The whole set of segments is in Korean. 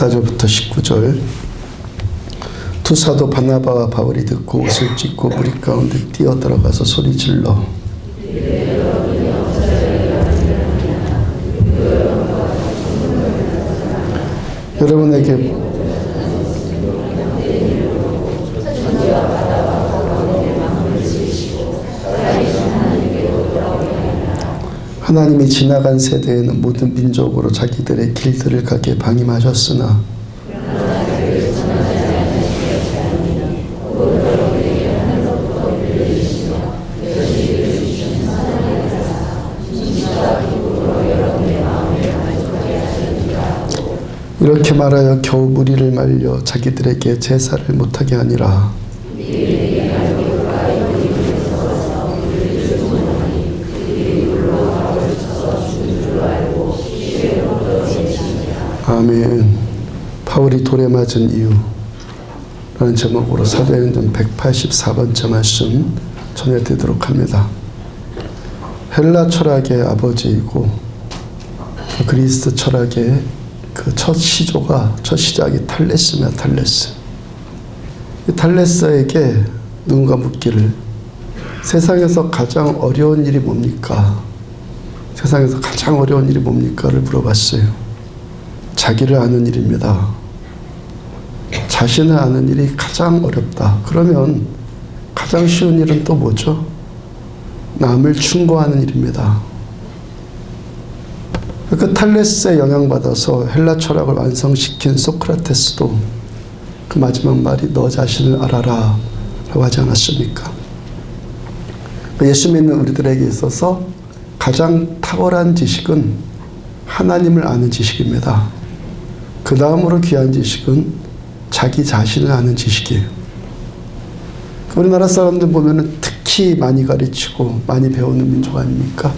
14절부터 19절. 두 사도 바나바와 바울이 듣고 옷을 찢고 무리 가운데 뛰어들어가서 소리질러 여러분에게 하나님이 지나간 세대에는 모든 민족으로 자기들의 길들을 가게 방임하셨으나 이렇게 말하여 겨우 무리를 말려 자기들에게 제사를 못하게 하니라. 아멘. 바울이 돌에 맞은 이유라는 제목으로 사도행전 184번째 말씀 전해드리도록 합니다. 헬라 철학의 아버지이고 그리스 철학의 그 첫 시작이 탈레스입니다. 탈레스. 이 탈레스에게 누군가 묻기를 세상에서 가장 어려운 일이 뭡니까? 세상에서 가장 어려운 일이 뭡니까?를 물어봤어요. 자기를 아는 일입니다. 자신을 아는 일이 가장 어렵다. 그러면 가장 쉬운 일은 또 뭐죠? 남을 충고하는 일입니다. 그 탈레스에 영향받아서 헬라 철학을 완성시킨 소크라테스도 그 마지막 말이 너 자신을 알아라 라고 하지 않았습니까? 예수 믿는 우리들에게 있어서 가장 탁월한 지식은 하나님을 아는 지식입니다. 그 다음으로 귀한 지식은 자기 자신을 아는 지식이에요. 우리나라 사람들 보면은 특히 많이 가르치고 많이 배우는 민족 아닙니까?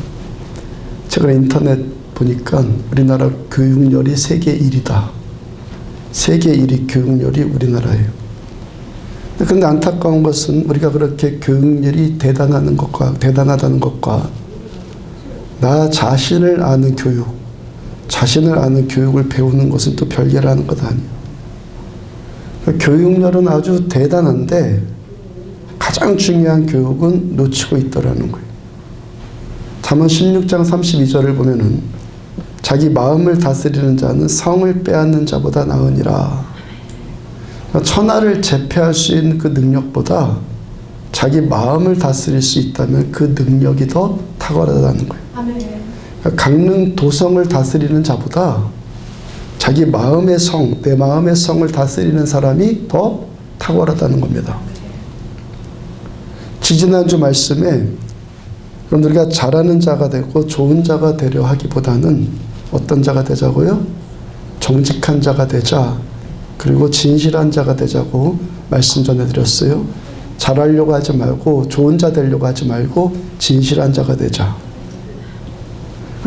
최근에 인터넷 보니까 우리나라 교육열이 세계 1위다. 세계 1위 교육열이 우리나라예요. 그런데 안타까운 것은 우리가 그렇게 교육열이 대단하다는 것과 나 자신을 아는 교육, 자신을 아는 교육을 배우는 것은 또 별개라는 것 아니에요. 교육열은 아주 대단한데 가장 중요한 교육은 놓치고 있더라는 거예요. 잠언 16장 32절을 보면은 자기 마음을 다스리는 자는 성을 빼앗는 자보다 나으니라. 천하를 제패할 수 있는 그 능력보다 자기 마음을 다스릴 수 있다면 그 능력이 더 탁월하다는 거예요. 강릉 도성을 다스리는 자보다 자기 마음의 성, 내 마음의 성을 다스리는 사람이 더 탁월하다는 겁니다. 지지난주 말씀에 우리가 잘하는 자가 되고 좋은 자가 되려 하기보다는 어떤 자가 되자고요? 정직한 자가 되자, 그리고 진실한 자가 되자고 말씀 전해드렸어요. 잘하려고 하지 말고 좋은 자 되려고 하지 말고 진실한 자가 되자.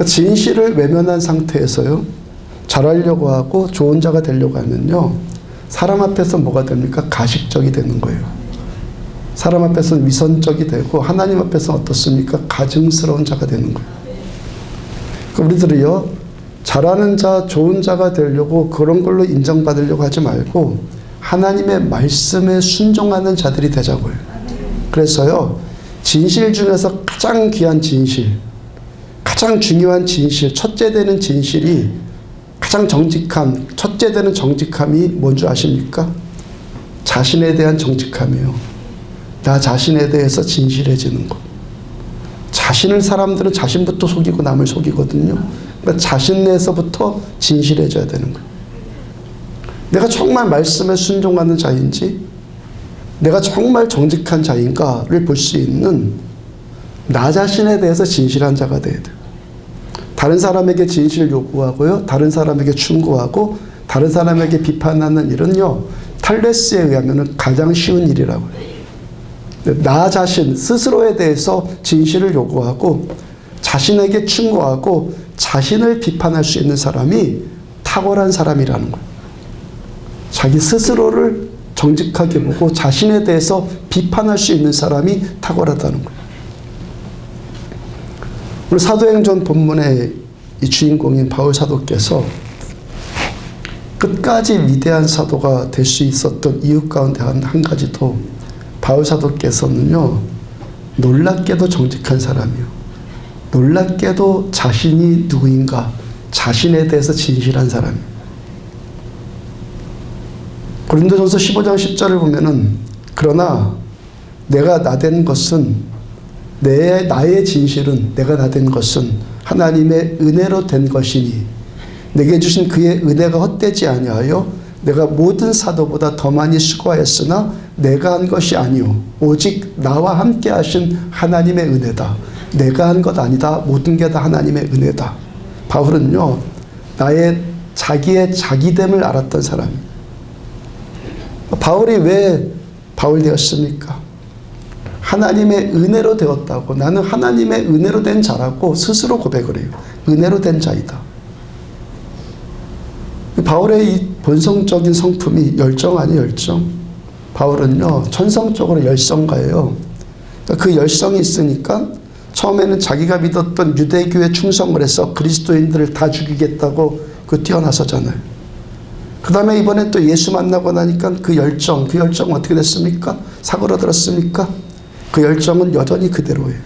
진실을 외면한 상태에서요, 잘하려고 하고 좋은 자가 되려고 하면요, 사람 앞에서 뭐가 됩니까? 가식적이 되는 거예요. 사람 앞에서는 위선적이 되고 하나님 앞에서는 어떻습니까? 가증스러운 자가 되는 거예요. 우리들이요, 잘하는 자, 좋은 자가 되려고 그런 걸로 인정받으려고 하지 말고 하나님의 말씀에 순종하는 자들이 되자고요. 그래서요, 진실 중에서 가장 귀한 진실, 가장 중요한 진실, 첫째 되는 진실이 가장 정직함, 첫째 되는 정직함이 뭔 줄 아십니까? 자신에 대한 정직함이에요. 나 자신에 대해서 진실해지는 것. 사람들은 자신부터 속이고 남을 속이거든요. 그러니까 자신 내에서부터 진실해져야 되는 거예요. 내가 정말 말씀에 순종하는 자인지, 내가 정말 정직한 자인가를 볼 수 있는 나 자신에 대해서 진실한 자가 돼야 돼요. 다른 사람에게 진실 요구하고요, 다른 사람에게 충고하고 다른 사람에게 비판하는 일은요, 탈레스에 의하면 가장 쉬운 일이라고요. 나 자신 스스로에 대해서 진실을 요구하고 자신에게 충고하고 자신을 비판할 수 있는 사람이 탁월한 사람이라는 거예요. 자기 스스로를 정직하게 보고 자신에 대해서 비판할 수 있는 사람이 탁월하다는 거예요. 오늘 사도행전 본문의 이 주인공인 바울 사도께서 끝까지 위대한 사도가 될 수 있었던 이유 가운데 한 가지도 바울 사도께서는요, 놀랍게도 정직한 사람이요, 놀랍게도 자신이 누구인가, 자신에 대해서 진실한 사람이요. 고린도전서 15장 10절을 보면은 그러나 내가 나된 것은 나의 진실은 내가 나된 것은 하나님의 은혜로 된 것이니 내게 주신 그의 은혜가 헛되지 아니하여 내가 모든 사도보다 더 많이 수고하였으나 내가 한 것이 아니요 오직 나와 함께 하신 하나님의 은혜다. 내가 한 것 아니다. 모든 게 다 하나님의 은혜다. 바울은요, 자기의 자기됨을 알았던 사람입니다. 바울이 왜 바울 되었습니까? 하나님의 은혜로 되었다고, 나는 하나님의 은혜로 된 자라고 스스로 고백을 해요. 은혜로 된 자이다. 바울의 이 본성적인 성품이 열정 아니에요, 열정. 바울은요, 천성적으로 열성가예요. 그 열성이 있으니까 처음에는 자기가 믿었던 유대교에 충성을 해서 그리스도인들을 다 죽이겠다고 뛰어나서잖아요. 그 다음에 이번에 또 예수 만나고 나니까 그 열정 어떻게 됐습니까? 사그러들었습니까? 그 열정은 여전히 그대로예요.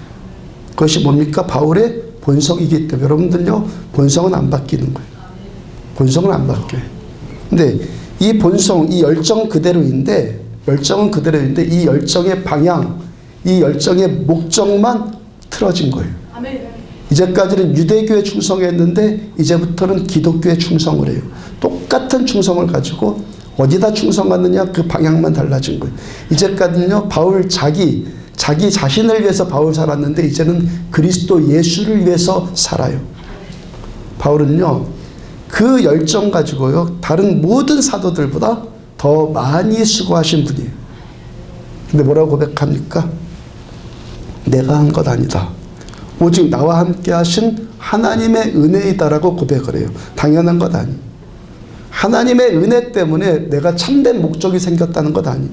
그것이 뭡니까? 바울의 본성이기 때문에. 여러분들요, 본성은 안 바뀌는 거예요. 본성은 안 바뀌어요. 근데 이 본성, 이 열정은 그대로인데 이 열정의 방향, 이 열정의 목적만 틀어진 거예요. 이제까지는 유대교에 충성했는데 이제부터는 기독교에 충성을 해요. 똑같은 충성을 가지고 어디다 충성하느냐, 그 방향만 달라진 거예요. 이제까지는요, 바울 자기 자신을 위해서 바울 살았는데 이제는 그리스도 예수를 위해서 살아요. 바울은요, 그 열정 가지고요, 다른 모든 사도들보다 더 많이 수고하신 분이에요. 근데 뭐라고 고백합니까? 내가 한 것 아니다. 오직 나와 함께 하신 하나님의 은혜이다라고 고백을 해요. 당연한 것 아니에요. 하나님의 은혜 때문에 내가 참된 목적이 생겼다는 것 아니에요.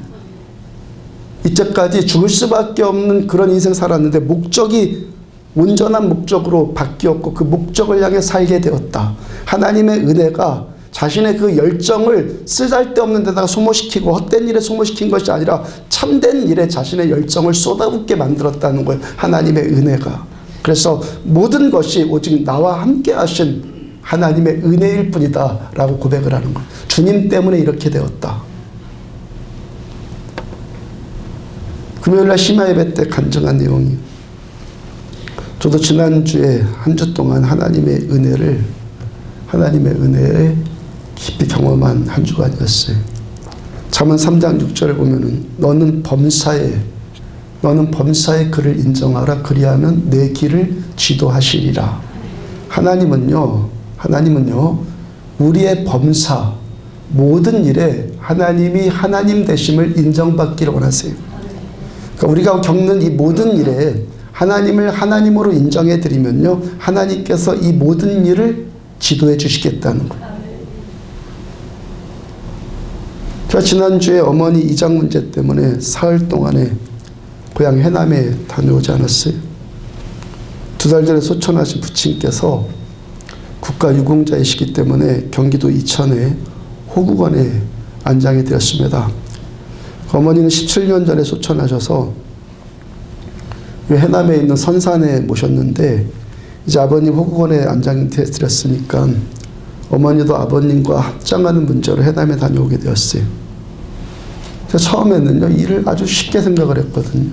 이때까지 죽을 수밖에 없는 그런 인생 살았는데 목적이 온전한 목적으로 바뀌었고 그 목적을 향해 살게 되었다. 하나님의 은혜가 자신의 그 열정을 쓰잘데없는 데다가 소모시키고 헛된 일에 소모시킨 것이 아니라 참된 일에 자신의 열정을 쏟아붓게 만들었다는 거예요. 하나님의 은혜가. 그래서 모든 것이 오직 나와 함께 하신 하나님의 은혜일 뿐이다 라고 고백을 하는 거예요. 주님 때문에 이렇게 되었다. 금요일날 심야 예배 때 간증한 내용이, 저도 지난주에 한 주 동안 하나님의 은혜에 깊이 경험한 한 주간이었어요. 잠언 3장 6절을 보면은 너는 범사에 그를 인정하라. 그리하면 내 길을 지도하시리라. 하나님은요 우리의 범사 모든 일에 하나님이 하나님 되심을 인정받기를 원하세요. 그러니까 우리가 겪는 이 모든 일에 하나님을 하나님으로 인정해 드리면요, 하나님께서 이 모든 일을 지도해 주시겠다는 거예요. 제가 지난주에 어머니 이장 문제 때문에 사흘 동안에 고향 해남에 다녀오지 않았어요. 2달 전에 소천하신 부친께서 국가유공자이시기 때문에 경기도 이천에 호국원에 안장이 되었습니다. 어머니는 17년 전에 소천하셔서 해남에 있는 선산에 모셨는데 이제 아버님 호국원에 안장이 되었으니까 어머니도 아버님과 합장하는 문제로 해남에 다녀오게 되었어요. 제가 처음에는요, 일을 아주 쉽게 생각을 했거든요.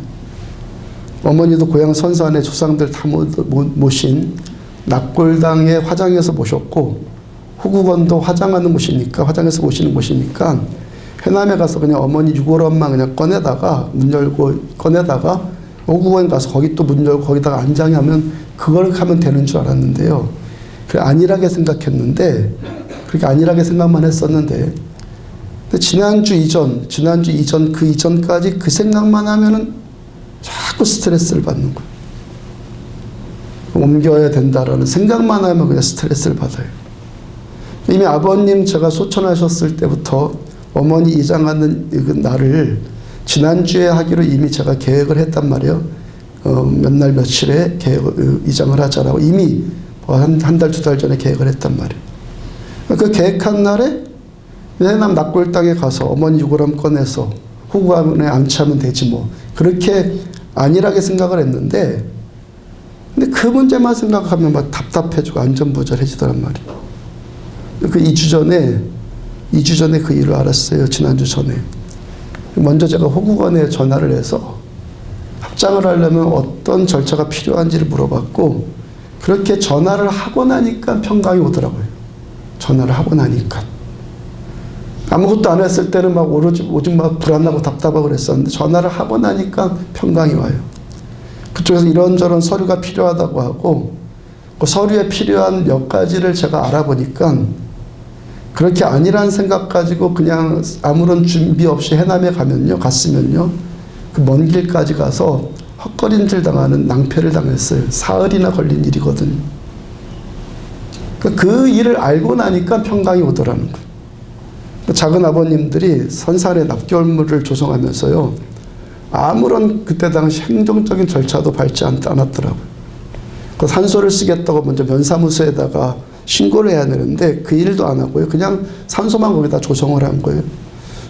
어머니도 고향 선산에 조상들 다 모신 낙골당의 화장에서 모셨고, 호국원도 화장하는 곳이니까, 화장에서 모시는 곳이니까 해남에 가서 그냥 어머니 유골원만 그냥 꺼내다가 문 열고 꺼내다가 호국원 가서 거기 또 문 열고 거기다가 안장이 하면 그걸 하면 되는 줄 알았는데요. 그래 안일하게 생각했는데, 그렇게 안일하게 생각만 했었는데, 근데 지난주 이전 그 이전까지 그 생각만 하면은 자꾸 스트레스를 받는 거예요. 옮겨야 된다라는 생각만 하면 그냥 스트레스를 받아요. 이미 아버님 제가 소천하셨을 때부터 어머니 이장하는 그 날을 지난주에 하기로 이미 제가 계획을 했단 말이에요. 몇 날 며칠에 이장을 하자라고 이미 한 달, 2달 전에 계획을 했단 말이에요. 그 계획한 날에 해남 낙골 땅에 가서 어머니 유골함 꺼내서 호구관에 안치하면 되지 뭐. 그렇게 안일하게 생각을 했는데, 근데 그 문제만 생각하면 막 답답해지고 안전부절해지더란 말이에요. 그 2주 전에 그 일을 알았어요. 지난주 전에. 먼저 제가 호구관에 전화를 해서 합장을 하려면 어떤 절차가 필요한지를 물어봤고, 그렇게 전화를 하고 나니까 평강이 오더라고요. 전화를 하고 나니까. 아무것도 안 했을 때는 막 오직 막 불안하고 답답하고 그랬었는데, 전화를 하고 나니까 평강이 와요. 그쪽에서 이런저런 서류가 필요하다고 하고, 그 서류에 필요한 몇 가지를 제가 알아보니까, 그렇게 아니란 생각 가지고 그냥 아무런 준비 없이 해남에 갔으면요, 그 먼 길까지 가서 헛걸음질 당하는 낭패를 당했어요. 사흘이나 걸린 일이거든요. 그 일을 알고 나니까 평강이 오더라는 거예요. 작은 아버님들이 선산에 납기울물을 조성하면서요, 아무런 그때 당시 행정적인 절차도 밟지 않았더라고요. 그 산소를 쓰겠다고 먼저 면사무소에다가 신고를 해야 되는데 그 일도 안 하고요. 그냥 산소만 거기다 조성을 한 거예요.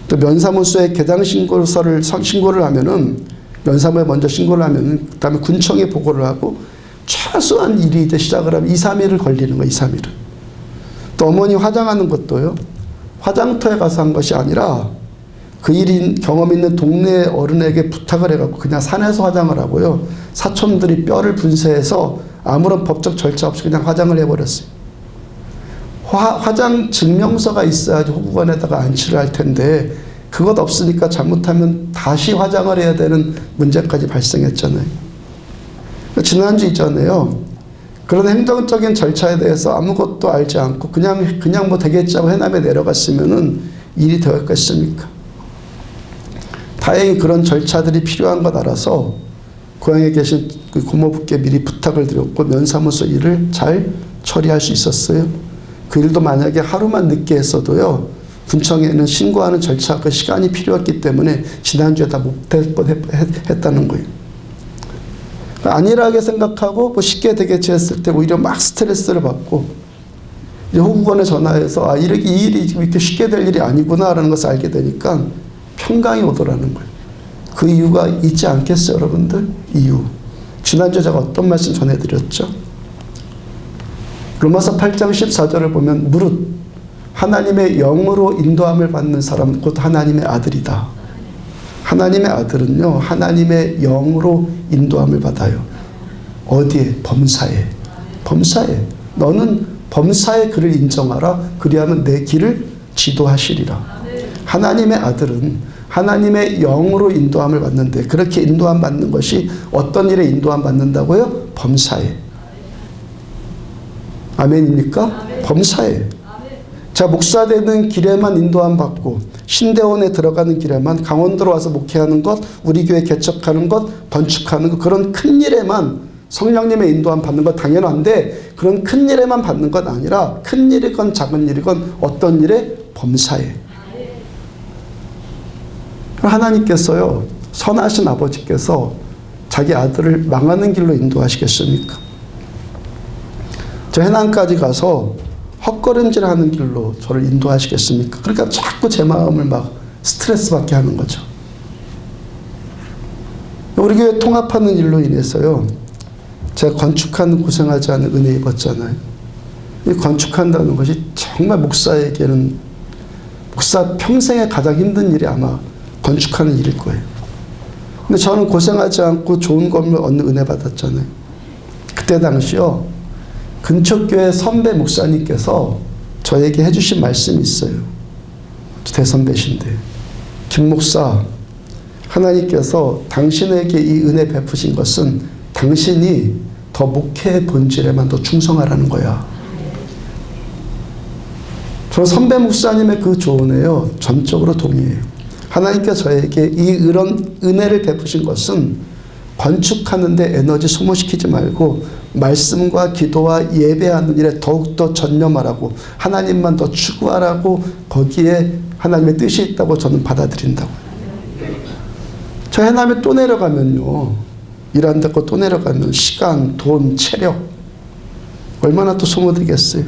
또 면사무소에 개당 신고를 하면은, 면사무에 먼저 신고를 하면은, 그 다음에 군청에 보고를 하고, 최소한 일이 이제 시작을 하면 2, 3일을 걸리는 거예요. 2, 3일은. 또 어머니 화장하는 것도요, 화장터에 가서 한 것이 아니라 그 일인 경험 있는 동네 어른에게 부탁을 해갖고 그냥 산에서 화장을 하고요, 사촌들이 뼈를 분쇄해서 아무런 법적 절차 없이 그냥 화장을 해버렸어요. 화장 증명서가 있어야지 호구관에다가 안치를 할 텐데, 그것 없으니까 잘못하면 다시 화장을 해야 되는 문제까지 발생했잖아요. 지난주 이전에요, 그런 행정적인 절차에 대해서 아무것도 알지 않고 그냥 뭐 되겠지 하고 해남에 내려갔으면은 일이 되었겠습니까? 다행히 그런 절차들이 필요한 것 알아서 고향에 계신 그 고모부께 미리 부탁을 드렸고, 면사무소 일을 잘 처리할 수 있었어요. 그 일도 만약에 하루만 늦게 했어도요, 군청에는 신고하는 절차, 그 시간이 필요했기 때문에 지난주에 다 못할 뻔했다는 거예요. 안일하게 생각하고 뭐 쉽게 되겠지 했을 때 오히려 막 스트레스를 받고, 이제 호구관에 전화해서 이 일이 이렇게 쉽게 될 일이 아니구나라는 것을 알게 되니까 평강이 오더라는 거예요. 그 이유가 있지 않겠어요, 여러분들? 이유. 지난주에 제가 어떤 말씀 전해드렸죠? 로마서 8장 14절을 보면 무릇 하나님의 영으로 인도함을 받는 사람 곧 하나님의 아들이다. 하나님의 아들은요, 하나님의 영으로 인도함을 받아요. 어디에? 범사에. 범사에. 너는 범사의 그를 인정하라. 그리하면 내 길을 지도하시리라. 하나님의 아들은 하나님의 영으로 인도함을 받는데, 그렇게 인도함 받는 것이 어떤 일에 인도함 받는다고요? 범사에. 아멘입니까? 아멘. 범사에. 자, 목사 되는 길에만 인도함 받고, 신대원에 들어가는 길에만, 강원도로 와서 목회하는 것, 우리 교회 개척하는 것, 건축하는 것, 그런 큰 일에만 성령님의 인도함 받는 것 당연한데, 그런 큰 일에만 받는 것 아니라 큰 일이건 작은 일이건 어떤 일에? 범사에. 하나님께서요, 선하신 아버지께서 자기 아들을 망하는 길로 인도하시겠습니까? 저 해남까지 가서 헛걸음질하는 길로 저를 인도하시겠습니까? 그러니까 자꾸 제 마음을 막 스트레스 받게 하는 거죠. 우리 교회 통합하는 일로 인해서요, 제가 건축하는 고생하지 않은 은혜 입었잖아요. 이 건축한다는 것이 정말 목사에게는, 목사 평생에 가장 힘든 일이 아마 건축하는 일일 거예요. 근데 저는 고생하지 않고 좋은 건물 얻는 은혜 받았잖아요. 그때 당시요, 근처교회 선배 목사님께서 저에게 해주신 말씀이 있어요. 대선배신데, 김 목사, 하나님께서 당신에게 이 은혜 베푸신 것은 당신이 더 목회의 본질에만 더 충성하라는 거야. 저는 선배 목사님의 그 조언에요, 전적으로 동의해요. 하나님께서 저에게 이런 은혜를 베푸신 것은 건축하는데 에너지 소모시키지 말고 말씀과 기도와 예배하는 일에 더욱더 전념하라고, 하나님만 더 추구하라고, 거기에 하나님의 뜻이 있다고 저는 받아들인다고. 저 해남에 또 내려가면요, 일한다고 또 내려가면 시간, 돈, 체력 얼마나 또 소모되겠어요.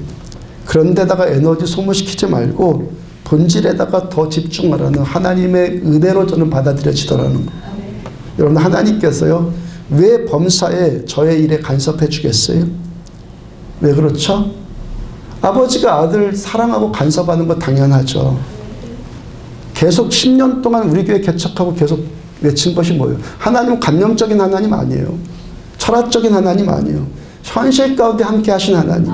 그런 데다가 에너지 소모시키지 말고 본질에다가 더 집중하라는 하나님의 은혜로 저는 받아들여지더라는 거. 여러분, 하나님께서요, 왜 범사에 저의 일에 간섭해 주겠어요? 왜 그렇죠? 아버지가 아들 사랑하고 간섭하는 거 당연하죠. 계속 10년 동안 우리 교회 개척하고 계속 외친 것이 뭐예요? 하나님은 관념적인 하나님 아니에요. 철학적인 하나님 아니에요. 현실 가운데 함께 하신 하나님.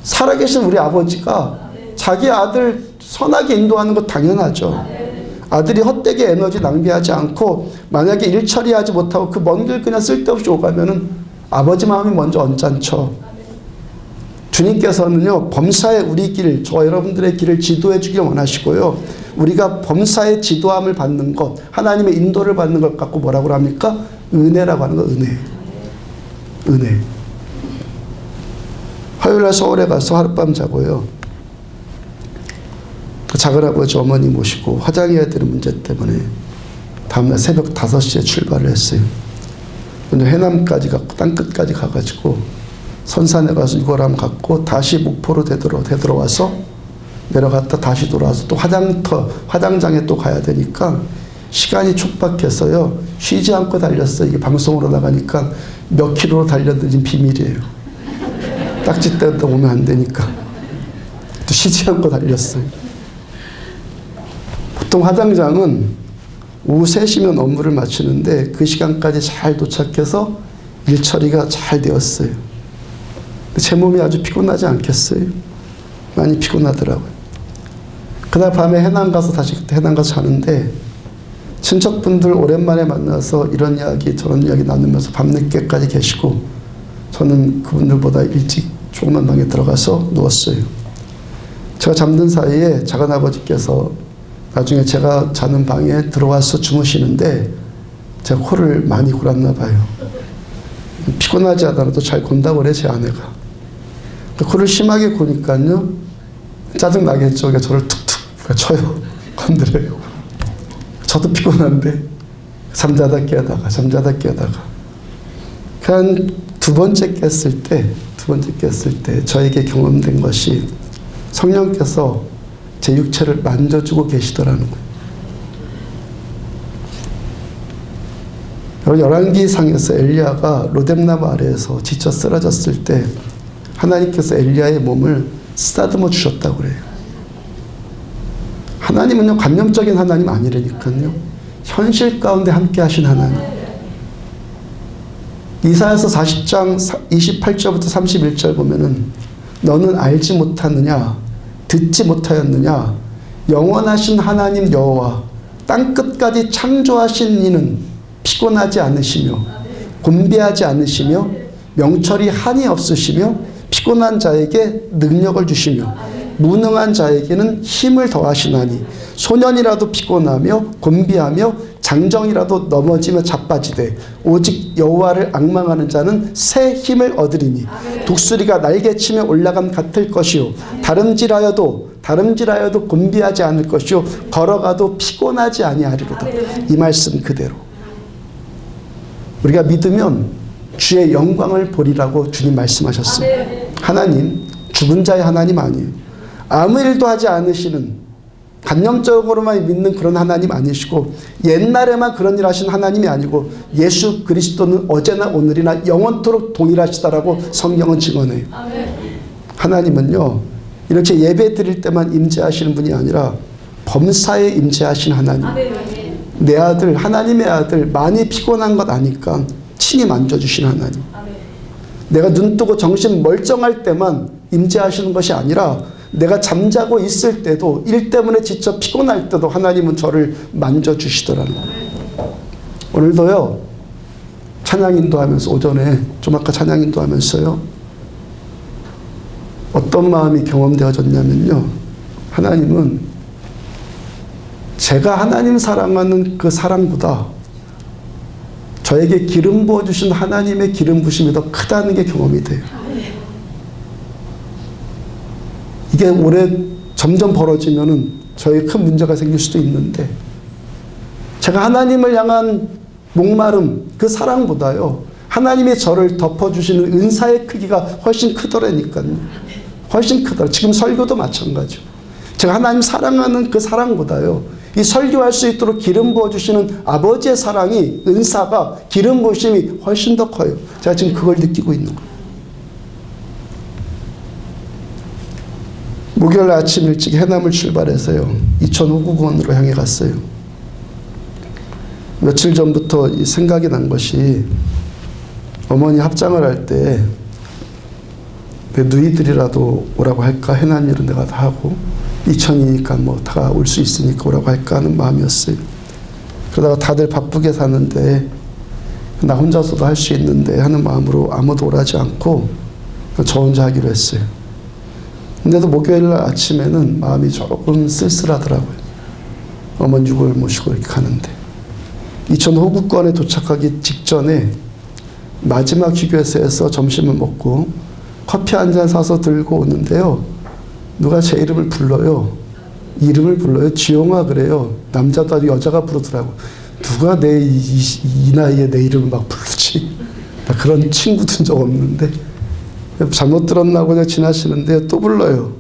살아계신 우리 아버지가 자기 아들 선하게 인도하는 거 당연하죠. 아들이 헛되게 에너지 낭비하지 않고 만약에 일 처리하지 못하고 그 먼 길 그냥 쓸데없이 오가면은 아버지 마음이 먼저 언짢죠. 주님께서는요, 범사에 우리 길, 저 여러분들의 길을 지도해 주길 원하시고요. 우리가 범사의 지도함을 받는 것, 하나님의 인도를 받는 것 갖고 뭐라고 합니까? 은혜라고 하는 거, 은혜. 은혜. 화요일날 서울에 가서 하룻밤 자고요. 그 작은아버지 어머니 모시고 화장해야 되는 문제 때문에 다음날 새벽 5시에 출발을 했어요. 먼저 해남까지 가고 땅끝까지 가가지고 선산에 가서 유골함 갖고 다시 목포로 되돌아와서 내려갔다 다시 돌아와서 또 화장장에 또 가야 되니까 시간이 촉박해서요. 쉬지 않고 달렸어요. 이게 방송으로 나가니까 몇 킬로로 달렸는지 비밀이에요. 딱지 때부터 오면 안 되니까. 또 쉬지 않고 달렸어요. 보통 화장장은 오후 3시면 업무를 마치는데 그 시간까지 잘 도착해서 일 처리가 잘 되었어요. 제 몸이 아주 피곤하지 않겠어요? 많이 피곤하더라고요. 그날 밤에 해남 가서 자는데 친척분들 오랜만에 만나서 이런 이야기 저런 이야기 나누면서 밤늦게까지 계시고 저는 그분들보다 일찍 조그만 방에 들어가서 누웠어요. 제가 잠든 사이에 작은아버지께서 나중에 제가 자는 방에 들어와서 주무시는데 제가 코를 많이 골았나 봐요. 피곤하지 않아도 잘 곤다고 그래, 제 아내가. 코를 심하게 고니까요, 짜증나겠죠. 그러니까 저를 툭툭 쳐요. 건드려요. 저도 피곤한데 잠자다 깨다가 한 두 번째 깼을 때 저에게 경험된 것이 성령께서 제 육체를 만져주고 계시더라는 거예요. 여러분, 열왕기상에서 엘리야가 로뎀나무 아래에서 지쳐 쓰러졌을 때 하나님께서 엘리야의 몸을 쓰다듬어 주셨다고 그래요. 하나님은요, 관념적인 하나님 아니라니까요. 현실 가운데 함께 하신 하나님. 이사야서 40장 28절부터 31절 보면은 너는 알지 못하느냐, 듣지 못하였느냐, 영원하신 하나님 여호와 땅끝까지 창조하신 이는 피곤하지 않으시며 곤비하지 않으시며 명철이 한이 없으시며 피곤한 자에게 능력을 주시며 무능한 자에게는 힘을 더하시나니 소년이라도 피곤하며 곤비하며 장정이라도 넘어지며 자빠지되 오직 여호와를 앙망하는 자는 새 힘을 얻으리니 독수리가 날개치며 올라감 같을 것이요 다름질하여도 곤비하지 않을 것이요 걸어가도 피곤하지 아니하리로다. 이 말씀 그대로 우리가 믿으면 주의 영광을 보리라고 주님 말씀하셨어요. 하나님, 죽은 자의 하나님 아니에요. 아무 일도 하지 않으시는, 관념적으로만 믿는 그런 하나님 아니시고 옛날에만 그런 일 하신 하나님이 아니고 예수 그리스도는 어제나 오늘이나 영원토록 동일하시다라고 성경은 증언해요. 하나님은요, 이렇게 예배 드릴 때만 임재하시는 분이 아니라 범사에 임재하신 하나님. 내 아들, 하나님의 아들 많이 피곤한 것 아니까 친히 만져주신 하나님. 내가 눈 뜨고 정신 멀쩡할 때만 임재하시는 것이 아니라 내가 잠자고 있을 때도, 일 때문에 지쳐 피곤할 때도 하나님은 저를 만져주시더라는 거예요. 오늘도요, 찬양 인도하면서, 오전에 좀 아까 찬양 인도하면서요, 어떤 마음이 경험되어졌냐면요, 하나님은 제가 하나님 사랑하는 그 사랑보다 저에게 기름 부어주신 하나님의 기름 부심이 더 크다는 게 경험이 돼요. 이게 오래 점점 벌어지면은 저에게 큰 문제가 생길 수도 있는데, 제가 하나님을 향한 목마름, 그 사랑보다요, 하나님이 저를 덮어주시는 은사의 크기가 훨씬 크더라니까요. 훨씬 크더라. 지금 설교도 마찬가지요. 제가 하나님 사랑하는 그 사랑보다요, 이 설교할 수 있도록 기름 부어주시는 아버지의 사랑이, 은사가, 기름 부으심이 훨씬 더 커요. 제가 지금 그걸 느끼고 있는 거예요. 목요일 아침 일찍 해남을 출발해서요, 이천 호국원으로 향해 갔어요. 며칠 전부터 이 생각이 난 것이, 어머니 합장을 할 때 내 누이들이라도 오라고 할까, 해남 일은 내가 다 하고 이천이니까 뭐 다 올 수 있으니까 오라고 할까 하는 마음이었어요. 그러다가 다들 바쁘게 사는데 나 혼자서도 할 수 있는데 하는 마음으로 아무도 오라지 않고 저 혼자 하기로 했어요. 근데도 목요일 날 아침에는 마음이 조금 쓸쓸하더라고요. 어머니 육을 모시고 이렇게 가는데, 이천 호국관에 도착하기 직전에 마지막 휴게소에서 점심을 먹고 커피 한 잔 사서 들고 오는데요, 누가 제 이름을 불러요. 이름을 불러요. 지용아 그래요. 남자도 아니고 여자가 부르더라고. 누가 이 나이에 내 이름을 막 부르지? 나 그런 친구 둔 적 없는데. 잘못 들었나 하고 그냥 지나시는데 또 불러요.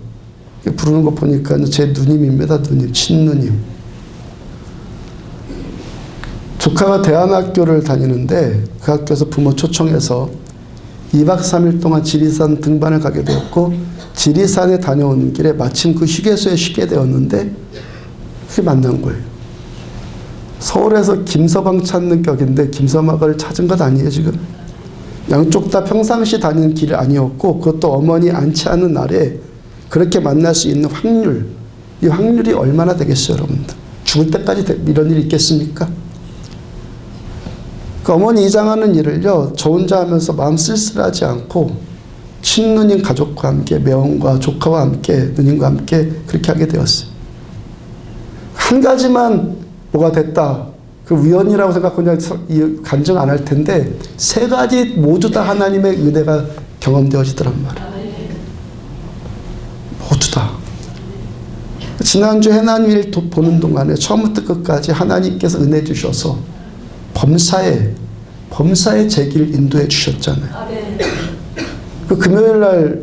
부르는 거 보니까 제 누님입니다. 누님, 친누님. 조카가 대안학교를 다니는데 그 학교에서 부모 초청해서 2박 3일 동안 지리산 등반을 가게 되었고, 지리산에 다녀오는 길에 마침 그 휴게소에 쉬게 되었는데 그게 만난 거예요. 서울에서 김서방 찾는 격인데 김서방을 찾은 것 아니에요 지금. 양쪽 다 평상시 다니는 길이 아니었고, 그것도 어머니 안치하는 날에 그렇게 만날 수 있는 확률, 이 확률이 얼마나 되겠어요 여러분들. 죽을 때까지 이런 일이 있겠습니까? 그 어머니 이장하는 일을요, 저 혼자 하면서 마음 쓸쓸하지 않고 친누님 가족과 함께, 매형과 조카와 함께, 누님과 함께 그렇게 하게 되었어요. 한 가지만 뭐가 됐다, 그 우연이라고 생각하고 그냥 간증 안 할 텐데, 세 가지 모두 다 하나님의 은혜가 경험되어지더란 말이에요. 모두 다. 지난주 해남일 보는 동안에 처음부터 끝까지 하나님께서 은혜 주셔서 범사에 제 길 인도해 주셨잖아요. 그 금요일 날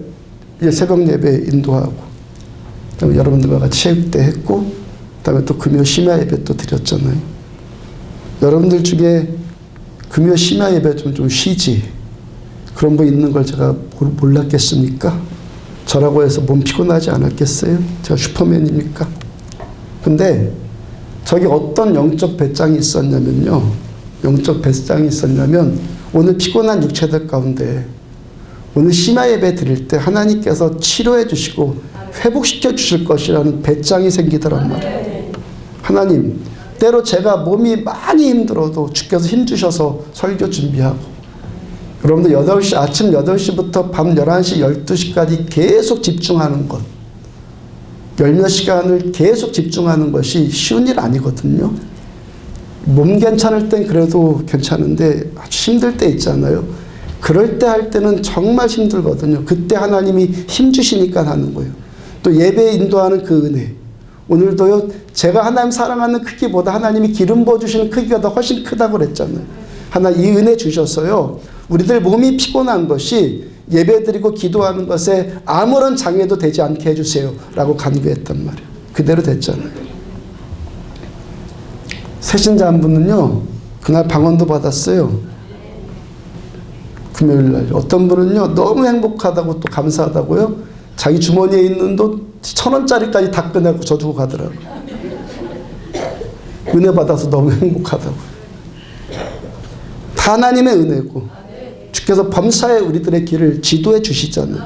새벽 예배 인도하고, 그다음에 여러분들과 같이 체육대 했고, 그다음에 또 금요 심야 예배 또 드렸잖아요. 여러분들 중에 금요 심야 예배 좀 쉬지, 그런 분 있는 걸 제가 몰랐겠습니까? 저라고 해서 몸 피곤하지 않았겠어요? 제가 슈퍼맨입니까? 근데 저기 어떤 영적 배짱이 있었냐면요, 오늘 피곤한 육체들 가운데 오늘 심야 예배 드릴 때 하나님께서 치료해 주시고 회복시켜 주실 것이라는 배짱이 생기더란 말이에요. 하나님, 때로 제가 몸이 많이 힘들어도 주께서 힘 주셔서 설교 준비하고, 여러분들 아침 8시부터 밤 11시, 12시까지 계속 집중하는 것, 열몇 시간을 계속 집중하는 것이 쉬운 일 아니거든요. 몸 괜찮을 땐 그래도 괜찮은데 아주 힘들 때 있잖아요. 그럴 때 할 때는 정말 힘들거든요. 그때 하나님이 힘 주시니까 하는 거예요. 또 예배 인도하는 그 은혜, 오늘도요, 제가 하나님 사랑하는 크기보다 하나님이 기름 부어주시는 크기가 더 훨씬 크다고 그랬잖아요. 이 은혜 주셔서요, 우리들 몸이 피곤한 것이 예배드리고 기도하는 것에 아무런 장애도 되지 않게 해주세요 라고 간구했단 말이에요. 그대로 됐잖아요. 새신자 한 분은요, 그날 방언도 받았어요. 금요일날. 어떤 분은요, 너무 행복하다고 또 감사하다고요, 자기 주머니에 있는 돈 1,000원짜리까지 다 꺼내고 저 주고 가더라고요. 은혜 받아서 너무 행복하다고. 다 하나님의 은혜고, 주께서 범사에 우리들의 길을 지도해 주시잖아요.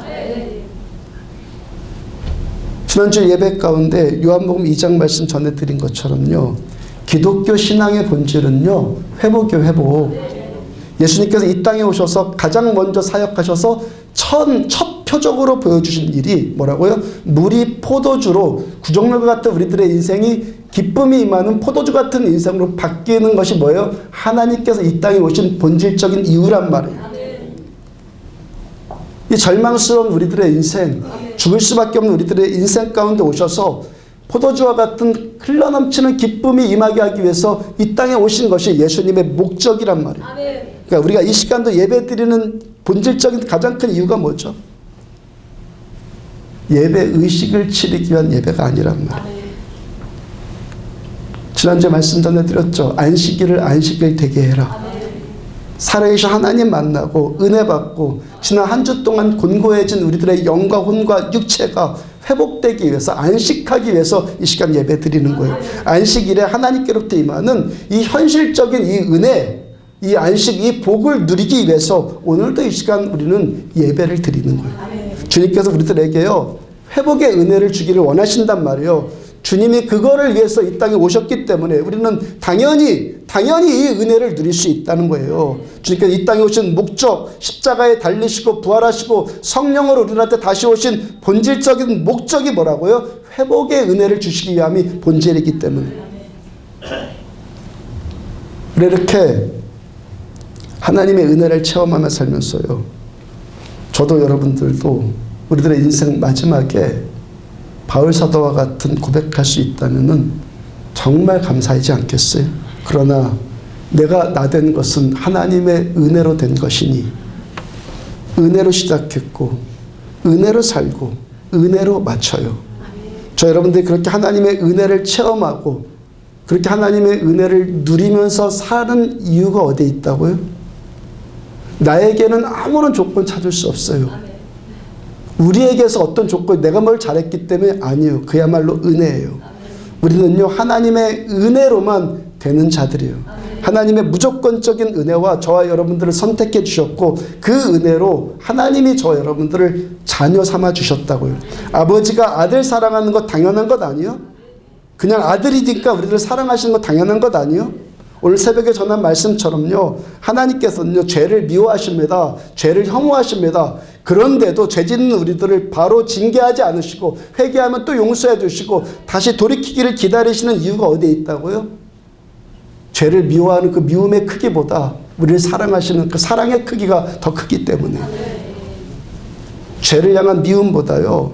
지난주 예배 가운데 요한복음 2장 말씀 전해드린 것처럼요, 기독교 신앙의 본질은요, 회복이요, 회복. 예수님께서 이 땅에 오셔서 가장 먼저 사역하셔서 첫 표적으로 보여주신 일이 뭐라고요? 물이 포도주로, 구정물과 같은 우리들의 인생이 기쁨이 임하는 포도주 같은 인생으로 바뀌는 것이 뭐예요? 하나님께서 이 땅에 오신 본질적인 이유란 말이에요. 이 절망스러운 우리들의 인생, 죽을 수밖에 없는 우리들의 인생 가운데 오셔서 포도주와 같은 흘러넘치는 기쁨이 임하게 하기 위해서 이 땅에 오신 것이 예수님의 목적이란 말이에요. 그러니까 우리가 이 시간도 예배 드리는 본질적인 가장 큰 이유가 뭐죠? 예배 의식을 치르기 위한 예배가 아니란 말이에요. 지난주에 말씀 전해드렸죠. 안식일을 안식일 되게 해라. 살아계신 하나님 만나고 은혜 받고 지난 한 주 동안 곤고해진 우리들의 영과 혼과 육체가 회복되기 위해서, 안식하기 위해서 이 시간 예배 드리는 거예요. 안식일에 하나님께로부터 임하는 이 현실적인 이 은혜, 이 안식, 이 복을 누리기 위해서 오늘도 이 시간 우리는 예배를 드리는 거예요. 주님께서 우리들에게요, 회복의 은혜를 주기를 원하신단 말이에요. 주님이 그거를 위해서 이 땅에 오셨기 때문에 우리는 당연히 이 은혜를 누릴 수 있다는 거예요. 주님께서 이 땅에 오신 목적, 십자가에 달리시고 부활하시고 성령으로 우리한테 다시 오신 본질적인 목적이 뭐라고요? 회복의 은혜를 주시기 위함이 본질이기 때문에. 이렇게 하나님의 은혜를 체험하며 살면서요, 저도 여러분들도 우리들의 인생 마지막에 바울 사도와 같은 고백할 수 있다면은 정말 감사하지 않겠어요? 그러나 내가 나된 것은 하나님의 은혜로 된 것이니 은혜로 시작했고 은혜로 살고 은혜로 마쳐요. 저 여러분들이 그렇게 하나님의 은혜를 체험하고 그렇게 하나님의 은혜를 누리면서 사는 이유가 어디에 있다고요? 나에게는 아무런 조건 찾을 수 없어요. 우리에게서 어떤 조건, 내가 뭘 잘했기 때문에 아니에요. 그야말로 은혜예요. 우리는요, 하나님의 은혜로만 되는 자들이에요. 하나님의 무조건적인 은혜와 저와 여러분들을 선택해 주셨고 그 은혜로 하나님이 저 여러분들을 자녀 삼아 주셨다고요. 아버지가 아들 사랑하는 거 당연한 것 아니에요? 그냥 아들이니까 우리를 사랑하시는 거 당연한 것 아니에요? 오늘 새벽에 전한 말씀처럼요, 하나님께서는요, 죄를 미워하십니다. 죄를 혐오하십니다. 그런데도 죄 짓는 우리들을 바로 징계하지 않으시고 회개하면 또 용서해 주시고 다시 돌이키기를 기다리시는 이유가 어디에 있다고요? 죄를 미워하는 그 미움의 크기보다 우리를 사랑하시는 그 사랑의 크기가 더 크기 때문에. 죄를 향한 미움보다요,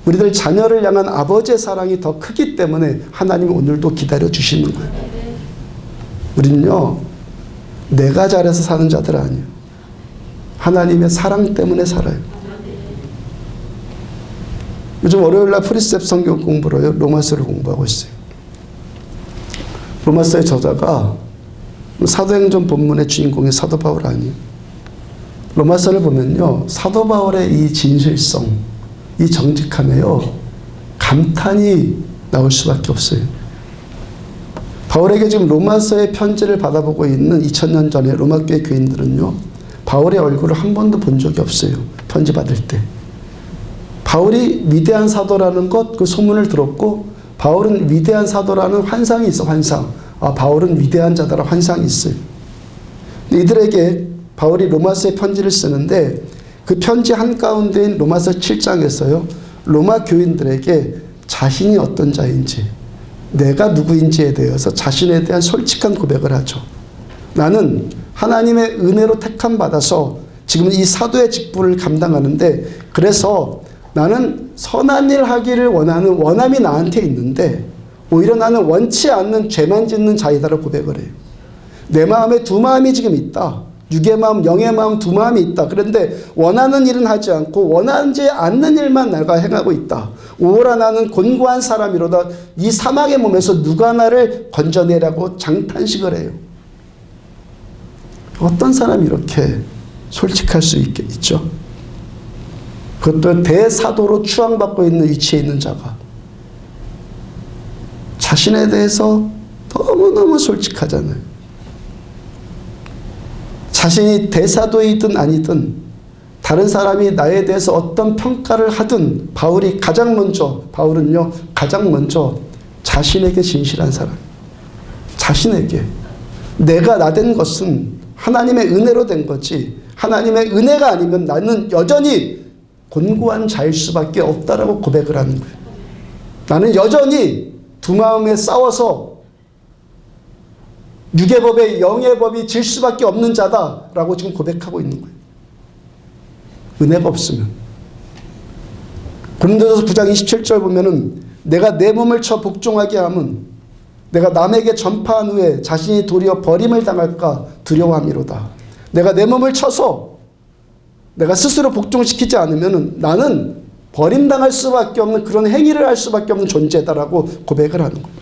우리들 자녀를 향한 아버지의 사랑이 더 크기 때문에 하나님이 오늘도 기다려 주시는 거예요. 우리는요, 내가 잘해서 사는 자들 아니에요. 하나님의 사랑 때문에 살아요. 요즘 월요일날 프리셉 성경 공부로요, 로마서를 공부하고 있어요. 로마서의 저자가 사도행전 본문의 주인공이 사도 바울 아니에요. 로마서를 보면요, 사도 바울의 이 진실성, 이 정직함에요, 감탄이 나올 수밖에 없어요. 바울에게 지금 로마서의 편지를 받아보고 있는 2000년 전에 로마교회 교인들은요, 바울의 얼굴을 한 번도 본 적이 없어요. 편지 받을 때. 바울이 위대한 사도라는 것, 그 소문을 들었고 바울은 위대한 사도라는 환상이 있어. 환상. 아, 바울은 위대한 자다라 환상이 있어요. 이들에게 바울이 로마서의 편지를 쓰는데 그 편지 한가운데인 로마서 7장에서요, 로마 교인들에게 자신이 어떤 자인지, 내가 누구인지에 대해서 자신에 대한 솔직한 고백을 하죠. 나는 하나님의 은혜로 택함 받아서 지금 이 사도의 직분을 감당하는데, 그래서 나는 선한 일 하기를 원하는 원함이 나한테 있는데 오히려 나는 원치 않는 죄만 짓는 자이다라고 고백을 해요. 내 마음에 두 마음이 지금 있다. 육의 마음, 영의 마음 두 마음이 있다. 그런데 원하는 일은 하지 않고 원하지 않는 일만 내가 행하고 있다. 오라 나는 곤고한 사람이로다. 이 사망의 몸에서 누가 나를 건져내라고 장탄식을 해요. 어떤 사람이 이렇게 솔직할 수 있죠? 그것도 대사도로 추앙받고 있는 위치에 있는 자가 자신에 대해서 너무너무 솔직하잖아요. 자신이 대사도이든 아니든 다른 사람이 나에 대해서 어떤 평가를 하든 바울은요, 가장 먼저 자신에게 진실한 사람. 자신에게. 내가 나된 것은 하나님의 은혜로 된 거지, 하나님의 은혜가 아니면 나는 여전히 곤고한 자일 수밖에 없다라고 고백을 하는 거예요. 나는 여전히 두 마음에 싸워서 육의 법에 영의 법이 질 수밖에 없는 자다라고 지금 고백하고 있는 거예요. 은혜가 없으면. 고린도전서 9장 27절 보면은 내가 내 몸을 쳐 복종하게 함은 내가 남에게 전파한 후에 자신이 도리어 버림을 당할까 두려워함이로다. 내가 내 몸을 쳐서 내가 스스로 복종시키지 않으면 나는 버림당할 수밖에 없는 그런 행위를 할 수밖에 없는 존재다라고 고백을 하는 거예요.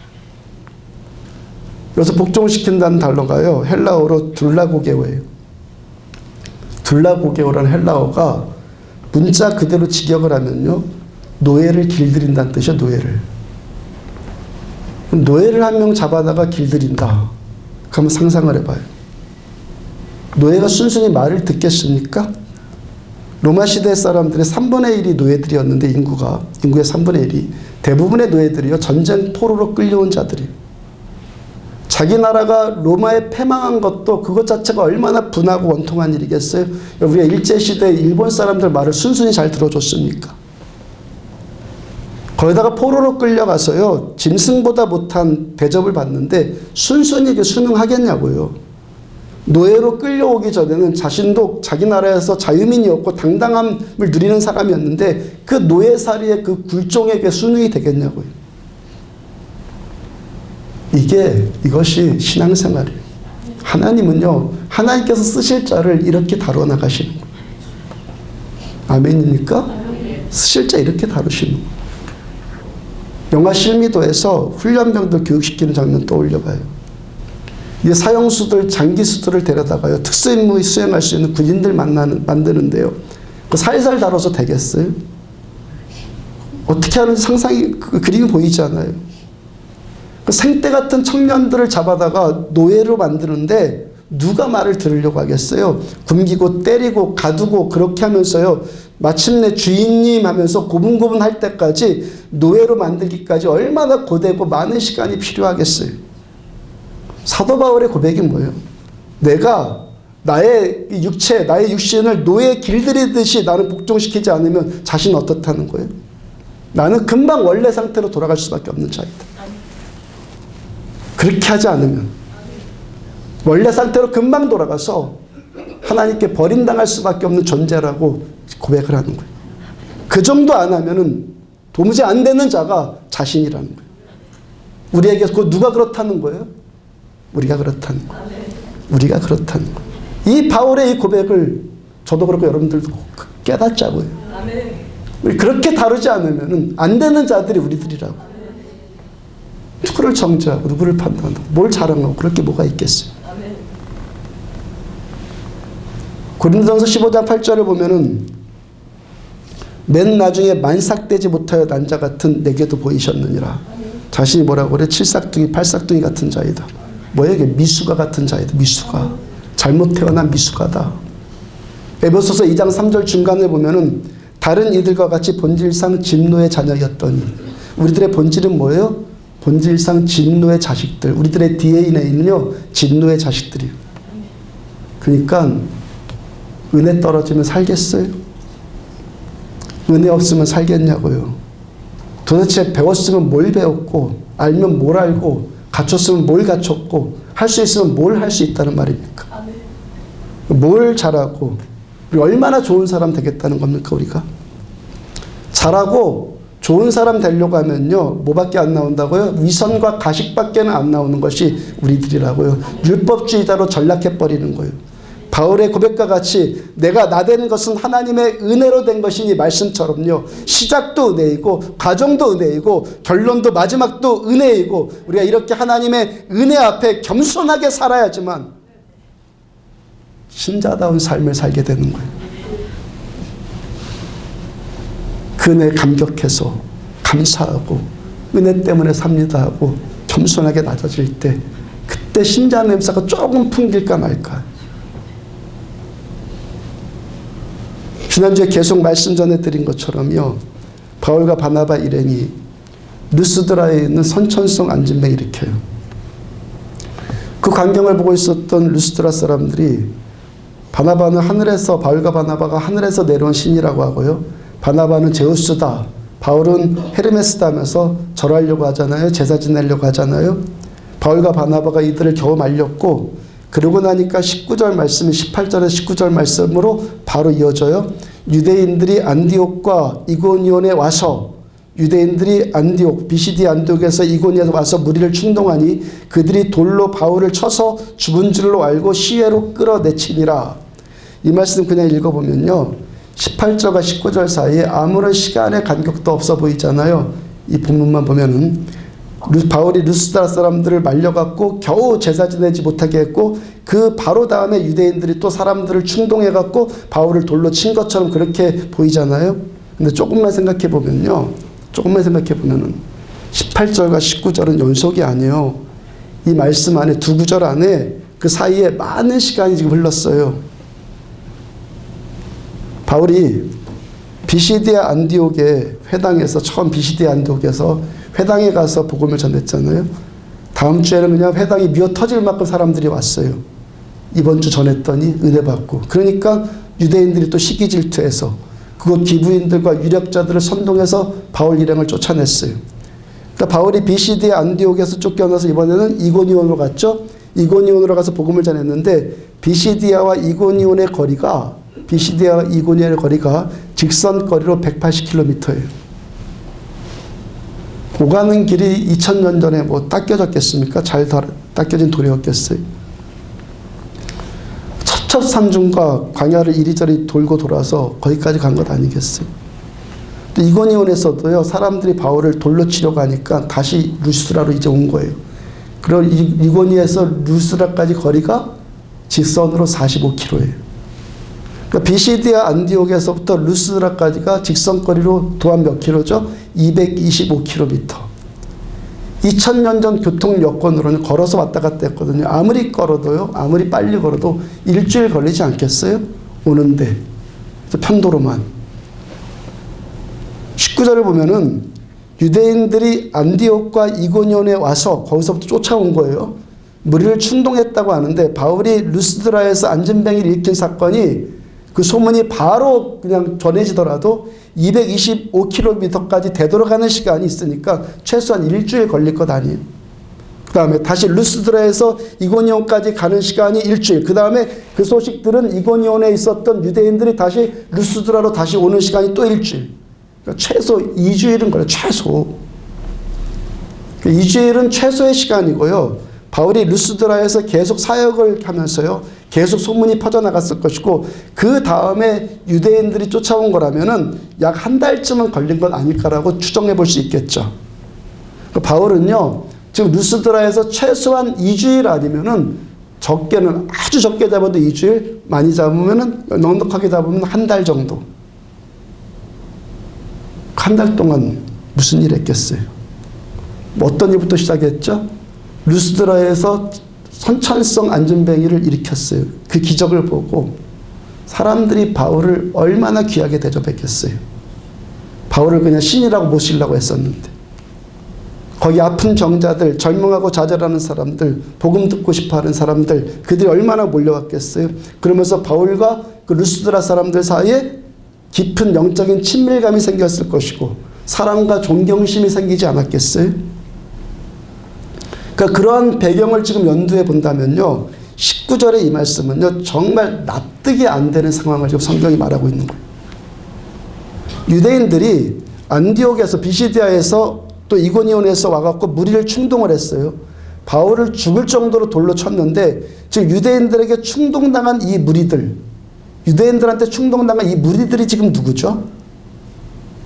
여기서 복종시킨다는 단어가요, 헬라어로 둘라고게오예요. 둘라고게오라는 헬라어가 문자 그대로 직역을 하면요, 노예를 길들인다는 뜻이에요. 노예를 한 명 잡아다가 길들인다. 그러면 상상을 해봐요. 노예가 순순히 말을 듣겠습니까? 로마 시대 사람들의 3분의 1이 노예들이었는데, 인구의 3분의 1이 대부분의 노예들이요, 전쟁 포로로 끌려온 자들이에요. 자기 나라가 로마에 패망한 것도 그것 자체가 얼마나 분하고 원통한 일이겠어요? 우리가 일제시대 일본 사람들 말을 순순히 잘 들어줬습니까? 거기다가 포로로 끌려가서요, 짐승보다 못한 대접을 받는데 순순히 순응하겠냐고요. 노예로 끌려오기 전에는 자신도 자기 나라에서 자유민이었고 당당함을 누리는 사람이었는데 그 노예살이의 그 굴종에게 순응이 되겠냐고요. 이것이 신앙생활이에요. 하나님은요, 하나님께서 쓰실 자를 이렇게 다루어 나가시는 거예요. 아멘입니까? 쓰실 자 이렇게 다루시는 거예요. 영화 실미도에서 훈련병들 교육시키는 장면 떠올려봐요. 이 사형수들, 장기수들을 데려다가요, 특수임무 수행할 수 있는 군인들 만드는데요. 살살 다뤄서 되겠어요? 어떻게 하는지 상상이, 그 그림이 보이지 않아요? 생떼 같은 청년들을 잡아다가 노예로 만드는데 누가 말을 들으려고 하겠어요? 굶기고 때리고 가두고 그렇게 하면서요, 마침내 주인님 하면서 고분고분 할 때까지 노예로 만들기까지 얼마나 고되고 많은 시간이 필요하겠어요? 사도 바울의 고백이 뭐예요? 내가 나의 육체, 나의 육신을 노예에 길들이듯이 나는 복종시키지 않으면 자신 어떻다는 거예요? 나는 금방 원래 상태로 돌아갈 수밖에 없는 자이다. 그렇게 하지 않으면 원래 상태로 금방 돌아가서 하나님께 버림당할 수밖에 없는 존재라고 고백을 하는 거예요. 그 정도 안 하면은 도무지 안 되는 자가 자신이라는 거예요. 우리에게 그 누가 그렇다는 거예요? 우리가 그렇다는 거예요. 우리가 그렇다는 거예요. 이 바울의 이 고백을 저도 그렇고 여러분들도 깨닫자고요. 우리 그렇게 다루지 않으면은 안 되는 자들이 우리들이라고. 누구를 정죄하고 누구를 판단하고 뭘 자랑하고 그럴 게 뭐가 있겠어요. 고린도전서 15장 8절을 보면은 맨 나중에 만삭되지 못하여 난 자 같은 내게도 보이셨느니라. 자신이 뭐라고 그래? 칠삭둥이 팔삭둥이 같은 자이다. 뭐야 이게? 미수가 같은 자이다. 미수가. 잘못 태어난 미수가다. 에베소서 2장 3절 중간에 보면은 다른 이들과 같이 본질상 진노의 자녀였더니, 우리들의 본질은 뭐예요? 본질상 진노의 자식들. 우리들의 DNA는요, 진노의 자식들이에요. 그러니까 은혜 떨어지면 살겠어요? 은혜 없으면 살겠냐고요. 도대체 배웠으면 뭘 배웠고, 알면 뭘 알고, 갖췄으면 뭘 갖췄고, 할 수 있으면 뭘 할 수 있다는 말입니까? 뭘 잘하고, 얼마나 좋은 사람 되겠다는 겁니까, 우리가? 잘하고 좋은 사람 되려고 하면요, 뭐밖에 안 나온다고요? 위선과 가식밖에는 안 나오는 것이 우리들이라고요. 율법주의자로 전락해버리는 거예요. 바울의 고백과 같이 내가 나된 것은 하나님의 은혜로 된 것이니 말씀처럼요, 시작도 은혜이고 과정도 은혜이고 결론도 마지막도 은혜이고, 우리가 이렇게 하나님의 은혜 앞에 겸손하게 살아야지만 신자다운 삶을 살게 되는 거예요. 그 은혜에 감격해서 감사하고 은혜 때문에 삽니다 하고 겸손하게 낮아질 때, 그때 신자 냄새가 조금 풍길까 말까. 지난주에 계속 말씀 전해드린 것처럼요, 바울과 바나바 일행이 루스드라에 있는 선천성 안진병을 일으켜요. 그 광경을 보고 있었던 루스드라 사람들이 바나바는 하늘에서, 바울과 바나바가 하늘에서 내려온 신이라고 하고요, 바나바는 제우스다, 바울은 헤르메스다 하면서 절하려고 하잖아요. 제사 지내려고 하잖아요. 바울과 바나바가 이들을 겨우 말렸고, 그러고 나니까 19절 말씀이 18절에서 19절 말씀으로 바로 이어져요. 유대인들이 안디옥과 이고니온에 와서, 유대인들이 안디옥, 비시디 안디옥에서 이고니온에 와서 무리를 충동하니 그들이 돌로 바울을 쳐서 죽은 줄로 알고 시외로 끌어내치니라. 이 말씀 그냥 읽어보면요, 18절과 19절 사이에 아무런 시간의 간격도 없어 보이잖아요. 이 본문만 보면은 바울이 루스드라 사람들을 말려갖고 겨우 제사 지내지 못하게 했고 그 바로 다음에 유대인들이 또 사람들을 충동해갖고 바울을 돌로 친 것처럼 그렇게 보이잖아요. 근데 조금만 생각해 보면은 18절과 19절은 연속이 아니에요. 이 말씀 안에 두 구절 안에 그 사이에 많은 시간이 지금 흘렀어요. 바울이 비시디아 안디옥의 회당에서 처음 비시디아 안디옥에서 회당에 가서 복음을 전했잖아요. 다음 주에는 그냥 회당이 미어 터질 만큼 사람들이 왔어요. 이번 주 전했더니 은혜 받고. 그러니까 유대인들이 또 시기 질투해서 그곳 기부인들과 유력자들을 선동해서 바울 일행을 쫓아냈어요. 그러니까 바울이 비시디아 안디옥에서 쫓겨나서 이번에는 이고니온으로 갔죠. 이고니온으로 가서 복음을 전했는데 비시디아와 이고니온의 거리가 직선거리로 180km예요. 오가는 길이 2000년 전에 뭐 닦여졌겠습니까? 잘 닦여진 도로였겠어요. 첩첩산중과 광야를 이리저리 돌고 돌아서 거기까지 간 것 아니겠어요? 이고니온에서도요, 사람들이 바울을 돌로 치려고 하니까 다시 루스드라로 이제 온 거예요. 그럼 이고니에서 루스드라까지 거리가 직선으로 45km예요. 그러니까 비시디아 안디옥에서부터 루스드라까지가 직선거리로 또한 몇 킬로죠? 225km. 2000년 전 교통 여건으로는 걸어서 왔다 갔다 했거든요. 아무리 걸어도요, 아무리 빨리 걸어도 일주일 걸리지 않겠어요? 오는데. 편도로만. 19절을 보면은 유대인들이 안디옥과 이고니온에 와서 거기서부터 쫓아온 거예요. 무리를 충동했다고 하는데 바울이 루스드라에서 안전뱅이를 일으킨 사건이 그 소문이 바로 그냥 전해지더라도 225km까지 되돌아가는 시간이 있으니까 최소한 일주일 걸릴 것 아니에요. 그 다음에 다시 루스드라에서 이고니온까지 가는 시간이 일주일. 그 다음에 그 소식들은 이고니온에 있었던 유대인들이 다시 루스드라로 다시 오는 시간이 또 일주일. 그러니까 최소 2주일은 걸려요. 최소. 2주일은 최소의 시간이고요. 바울이 루스드라에서 계속 사역을 하면서요, 계속 소문이 퍼져나갔을 것이고, 그 다음에 유대인들이 쫓아온 거라면은 약 한 달쯤은 걸린 건 아닐까라고 추정해 볼 수 있겠죠. 바울은요, 지금 루스드라에서 최소한 2주일 아니면은 적게는 아주 적게 잡아도 2주일, 많이 잡으면은 넉넉하게 잡으면 한 달 정도. 한 달 동안 무슨 일 했겠어요? 뭐 어떤 일부터 시작했죠? 루스드라에서 선천성 안전뱅이를 일으켰어요. 그 기적을 보고 사람들이 바울을 얼마나 귀하게 대접했겠어요. 바울을 그냥 신이라고 모시려고 했었는데 거기 아픈 병자들, 절망하고 좌절하는 사람들, 복음 듣고 싶어하는 사람들, 그들이 얼마나 몰려왔겠어요. 그러면서 바울과 그 루스드라 사람들 사이에 깊은 영적인 친밀감이 생겼을 것이고 사랑과 존경심이 생기지 않았겠어요. 그러니까 그러한 배경을 지금 연두해 본다면요, 19절의 이 말씀은요, 정말 납득이 안 되는 상황을 지금 성경이 말하고 있는 거예요. 유대인들이 안디옥에서, 비시디아에서 또 이고니온에서 와갖고 무리를 충동을 했어요. 바울을 죽을 정도로 돌로 쳤는데, 지금 유대인들에게 충동당한 이 무리들, 유대인들한테 충동당한 이 무리들이 지금 누구죠?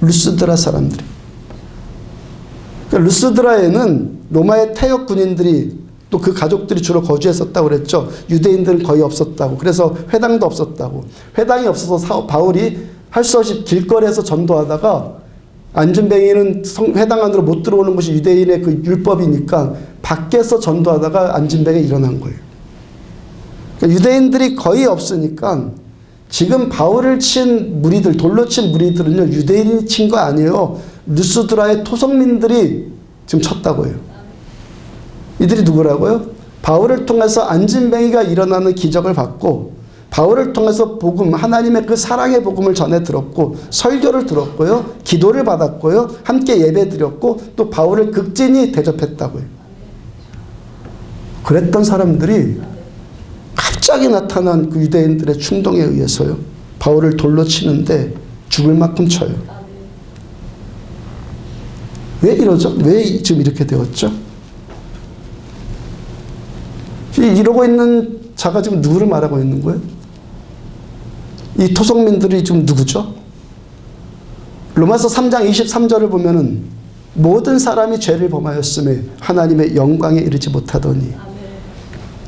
루스드라 사람들이. 그러니까 루스드라에는 로마의 태역 군인들이 또 그 가족들이 주로 거주했었다고 그랬죠. 유대인들은 거의 없었다고. 그래서 회당도 없었다고. 회당이 없어서 바울이 할 수 없이 길거리에서 전도하다가 안전뱅이는 회당 안으로 못 들어오는 것이 유대인의 그 율법이니까 밖에서 전도하다가 안전뱅이가 일어난 거예요. 그러니까 유대인들이 거의 없으니까 지금 바울을 친 무리들, 돌로 친 무리들은요, 유대인이 친 거 아니에요. 루스드라의 토성민들이 지금 쳤다고요. 이들이 누구라고요? 바울을 통해서 안진뱅이가 일어나는 기적을 받고 바울을 통해서 복음, 하나님의 그 사랑의 복음을 전해 들었고 설교를 들었고요, 기도를 받았고요, 함께 예배 드렸고 또 바울을 극진히 대접했다고요. 그랬던 사람들이 갑자기 나타난 그 유대인들의 충동에 의해서요, 바울을 돌로 치는데 죽을 만큼 쳐요. 왜 이러죠? 왜 지금 이렇게 되었죠? 이러고 있는 자가 지금 누구를 말하고 있는 거예요? 이 토속민들이 지금 누구죠? 로마서 3장 23절을 보면은 모든 사람이 죄를 범하였음에 하나님의 영광에 이르지 못하더니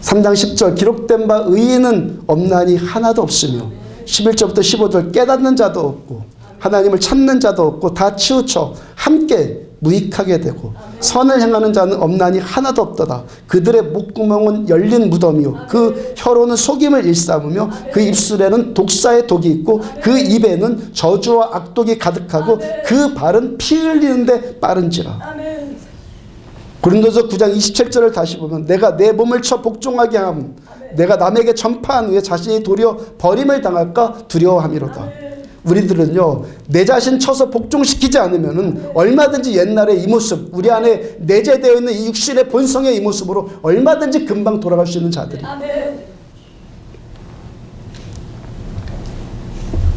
3장 10절 기록된 바 의인은 없나니 하나도 없으며 11절부터 15절 깨닫는 자도 없고 하나님을 찾는 자도 없고 다 치우쳐 함께 무익하게 되고 선을 행하는 자는 없나니 하나도 없도다. 그들의 목구멍은 열린 무덤이요 그 혀로는 속임을 일삼으며 그 입술에는 독사의 독이 있고 그 입에는 저주와 악독이 가득하고 그 발은 피 흘리는데 빠른지라. 고린도서 9장 27절을 다시 보면 내가 내 몸을 쳐 복종하게 함 내가 남에게 전파한 후에 자신이 도리어 버림을 당할까 두려워함이로다. 우리들은요 내 자신 쳐서 복종시키지 않으면은 얼마든지 옛날의 이 모습 우리 안에 내재되어 있는 이 육신의 본성의 이 모습으로 얼마든지 금방 돌아갈 수 있는 자들이.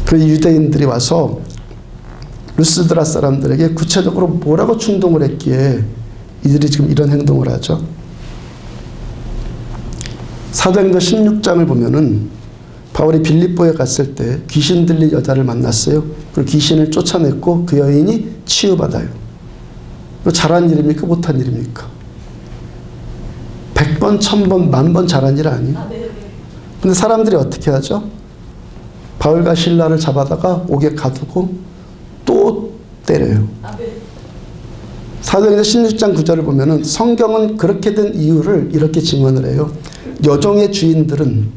그 유대인들이 와서 루스드라 사람들에게 구체적으로 뭐라고 충동을 했기에 이들이 지금 이런 행동을 하죠. 사도행전 16장을 보면은 바울이 빌립보에 갔을 때 귀신 들린 여자를 만났어요. 그리고 귀신을 쫓아냈고 그 여인이 치유받아요. 잘한 일입니까? 못한 일입니까? 100번, 1000번, 10,000번 잘한 일 아니에요? 근데 사람들이 어떻게 하죠? 바울과 실라를 잡아다가 옥에 가두고 또 때려요. 사도행전 16장 9절을 보면은 성경은 그렇게 된 이유를 이렇게 증언을 해요. 여종의 주인들은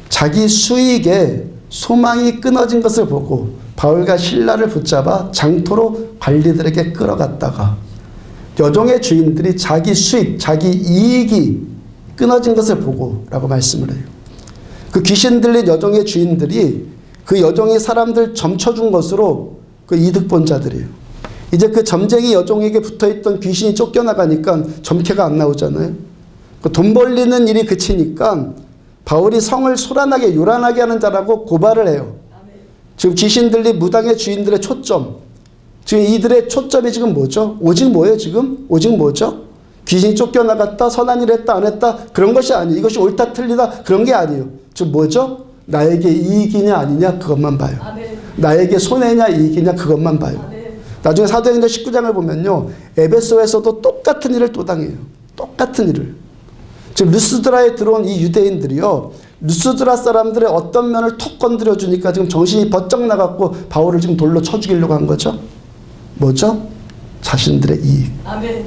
자기 수익에 소망이 끊어진 것을 보고 바울과 실라를 붙잡아 장토로 관리들에게 끌어갔다가 여종의 주인들이 자기 수익, 자기 이익이 끊어진 것을 보고 라고 말씀을 해요. 그 귀신 들린 여종의 주인들이 그 여종이 사람들 점쳐준 것으로 그 이득 본 자들이에요. 이제 그 점쟁이 여종에게 붙어있던 귀신이 쫓겨나가니까 점괘가 안 나오잖아요. 그 돈 벌리는 일이 그치니까 바울이 성을 소란하게 요란하게 하는 자라고 고발을 해요. 지금 귀신 들린 무당의 주인들의 초점, 지금 이들의 초점이 지금 뭐죠? 오직 뭐예요 지금? 오직 뭐죠? 귀신이 쫓겨나갔다, 선한 일 했다, 안 했다, 그런 것이 아니에요. 이것이 옳다 틀리다 그런 게 아니에요. 지금 뭐죠? 나에게 이익이냐 아니냐 그것만 봐요. 나에게 손해냐 이익이냐 그것만 봐요. 나중에 사도행전 19장을 보면요 에베소에서도 똑같은 일을 또 당해요. 똑같은 일을. 지금 루스드라에 들어온 이 유대인들이요 루스드라 사람들의 어떤 면을 톡 건드려 주니까 지금 정신이 번쩍 나갔고 바울을 지금 돌로 쳐 죽이려고 한 거죠. 뭐죠? 자신들의 이익. 아멘.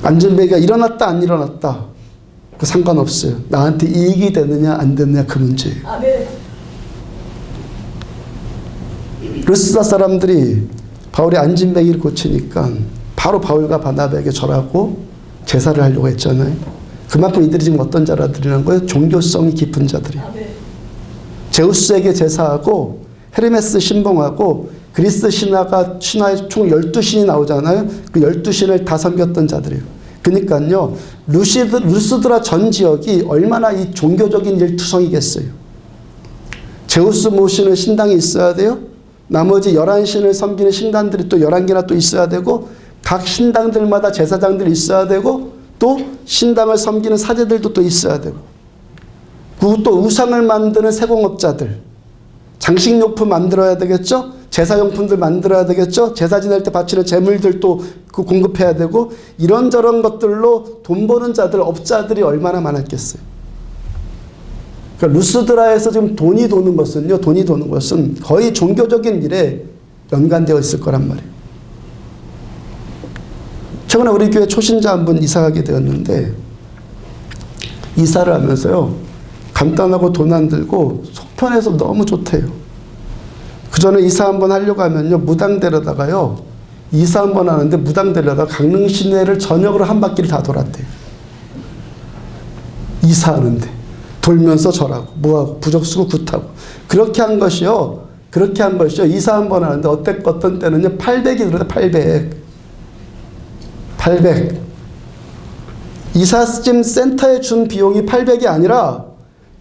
안전벨기가 일어났다 안 일어났다 그 상관없어요. 나한테 이익이 되느냐 안 되느냐 그 문제예요. 아멘. 루스드라 사람들이 바울의 안진뱅이를 고치니까 바로 바울과 바나바에게 절하고 제사를 하려고 했잖아요. 그만큼 이들이 지금 어떤 자들이라는 거예요? 종교성이 깊은 자들이. 제우스에게 제사하고 헤르메스 신봉하고 그리스 신화가 신화에 총 12신이 나오잖아요. 그 12신을 다 섬겼던 자들이에요. 그러니까요 루스드라 전 지역이 얼마나 이 종교적인 일투성이겠어요. 제우스 모시는 신당이 있어야 돼요. 나머지 11신을 섬기는 신당들이 또 11개나 또 있어야 되고 각 신당들마다 제사장들이 있어야 되고 또 신당을 섬기는 사제들도 또 있어야 되고 그리고 또 우상을 만드는 세공업자들 장식용품 만들어야 되겠죠. 제사용품들 만들어야 되겠죠. 제사 지낼 때 바치는 재물들도 그 공급해야 되고 이런저런 것들로 돈 버는 자들 업자들이 얼마나 많았겠어요. 그러니까 루스드라에서 지금 돈이 도는 것은 거의 종교적인 일에 연관되어 있을 거란 말이에요. 최근에 우리 교회 초신자 한 분 이사가게 되었는데 이사를 하면서요 간단하고 돈 안 들고 속편해서 너무 좋대요. 그 전에 이사 한번 하려고 하면요 무당 데려다가요 이사 한번 하는데 무당 데려다가 강릉 시내를 저녁으로 한 바퀴를 다 돌았대요. 이사하는데 돌면서 절하고 뭐하고 부적쓰고 굿하고 그렇게 한 것이요 이사 한번 하는데 어떤 때는요 800이 들어요. 800 이삿짐 센터에 준 비용이 800이 아니라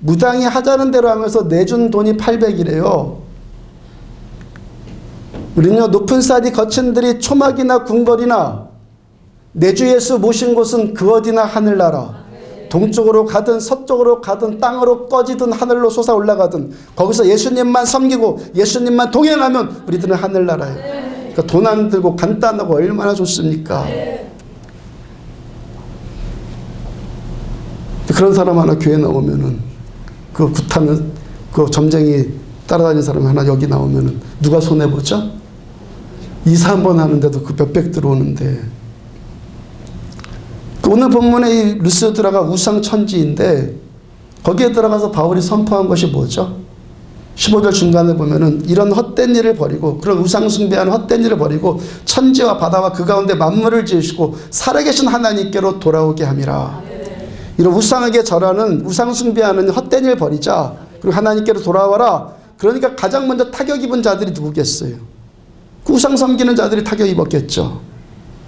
무당이 하자는 대로 하면서 내준 돈이 800이래요. 우리는요 높은 산이 거친 들이 초막이나 궁궐이나 내 주 예수 모신 곳은 그 어디나 하늘나라 동쪽으로 가든 서쪽으로 가든 땅으로 꺼지든 하늘로 솟아 올라가든 거기서 예수님만 섬기고 예수님만 동행하면 우리들은 하늘나라예요. 그러니까 돈 안 들고 간단하고 얼마나 좋습니까? 그런 사람 하나 교회 나오면은 그 굿하는 그 점쟁이 따라다니는 사람 하나 여기 나오면은 누가 손해보죠? 이사 한 번 하는데도 그 몇백 들어오는데. 오늘 본문의 이 루스드라가 우상천지인데 거기에 들어가서 바울이 선포한 것이 뭐죠? 15절 중간에 보면은 이런 헛된 일을 버리고 그런 우상숭배하는 헛된 일을 버리고 천지와 바다와 그 가운데 만물을 지으시고 살아계신 하나님께로 돌아오게 함이라. 이런 우상에게 절하는 우상숭배하는 헛된 일 버리자. 그리고 하나님께로 돌아와라. 그러니까 가장 먼저 타격 입은 자들이 누구겠어요? 그 우상 섬기는 자들이 타격 입었겠죠.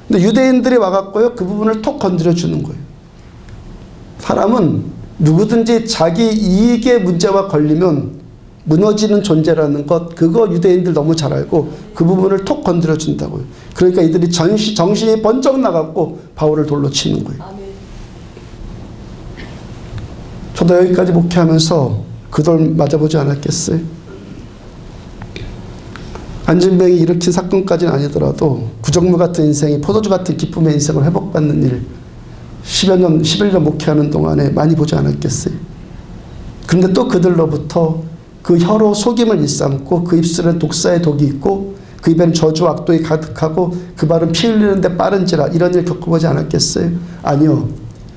근데 유대인들이 와갖고요 그 부분을 톡 건드려 주는 거예요. 사람은 누구든지 자기 이익의 문제와 걸리면 무너지는 존재라는 것, 그거 유대인들 너무 잘 알고 그 부분을 톡 건드려 준다고요. 그러니까 이들이 정신이 번쩍 나갔고 바울을 돌로 치는 거예요. 저도 여기까지 목회하면서 그 돌 맞아보지 않았겠어요? 안진뱅이 일으킨 사건까지는 아니더라도 구정물 같은 인생이 포도주 같은 기쁨의 인생을 회복받는 일 10여 년, 11년 목회하는 동안에 많이 보지 않았겠어요? 그런데 또 그들로부터 그 혀로 속임을 일삼고 그 입술에 독사의 독이 있고 그 입에는 저주와 악독이 가득하고 그 발은 피 흘리는데 빠른지라 이런 일 겪어보지 않았겠어요? 아니요.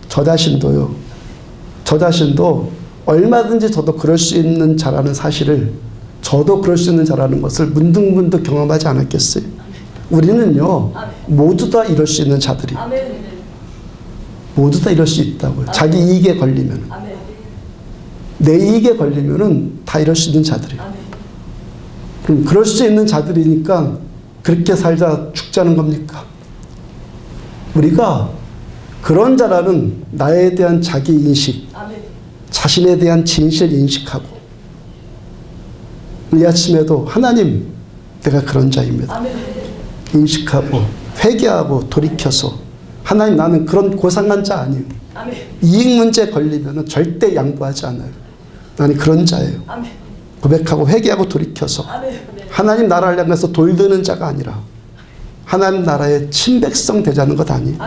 저 자신도 얼마든지 저도 그럴 수 있는 자라는 사실을 저도 그럴 수 있는 자라는 것을 문득문득 경험하지 않았겠어요? 우리는요 모두 다 이럴 수 있는 자들이 모두 다 이럴 수 있다고요. 자기 이익에 걸리면 내 이익에 걸리면은 다 이럴 수 있는 자들이에요. 그럼 그럴 수 있는 자들이니까 그렇게 살자 죽자는 겁니까? 우리가 그런 자라는 나에 대한 자기 인식, 자신에 대한 진실 인식하고 이 아침에도 하나님 내가 그런 자입니다. 인식하고 회개하고 돌이켜서 하나님 나는 그런 고상한 자 아니에요. 이익 문제에 걸리면 절대 양보하지 않아요. 나는 그런 자예요. 고백하고 회개하고 돌이켜서 하나님 나라를 향해서 돌드는 자가 아니라 하나님 나라의 친백성 되자는 것 아니에요.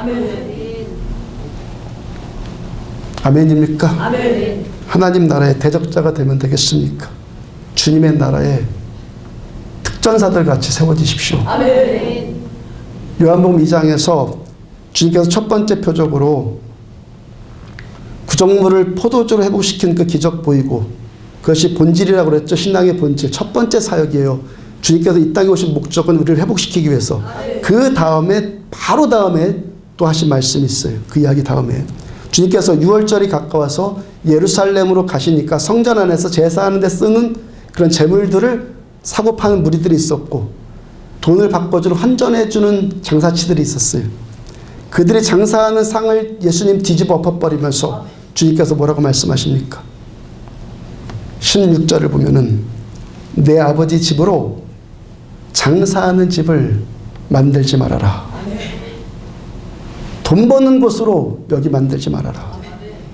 아멘입니까? 아멘. 하나님 나라의 대적자가 되면 되겠습니까? 주님의 나라에 특전사들 같이 세워지십시오. 아멘. 요한복음 2장에서 주님께서 첫 번째 표적으로 구정물을 포도주로 회복시킨 그 기적 보이고 그것이 본질이라고 그랬죠. 신앙의 본질. 첫 번째 사역이에요. 주님께서 이 땅에 오신 목적은 우리를 회복시키기 위해서. 그 다음에 바로 다음에 또 하신 말씀이 있어요. 그 이야기 다음에. 주님께서 6월절이 가까워서 예루살렘으로 가시니까 성전 안에서 제사하는 데 쓰는 그런 재물들을 사고 파는 무리들이 있었고 돈을 바꿔주는 환전해주는 장사치들이 있었어요. 그들이 장사하는 상을 예수님 뒤집어 엎어버리면서 주님께서 뭐라고 말씀하십니까? 16절을 보면은 내 아버지 집으로 장사하는 집을 만들지 말아라. 돈 버는 곳으로 여기 만들지 말아라.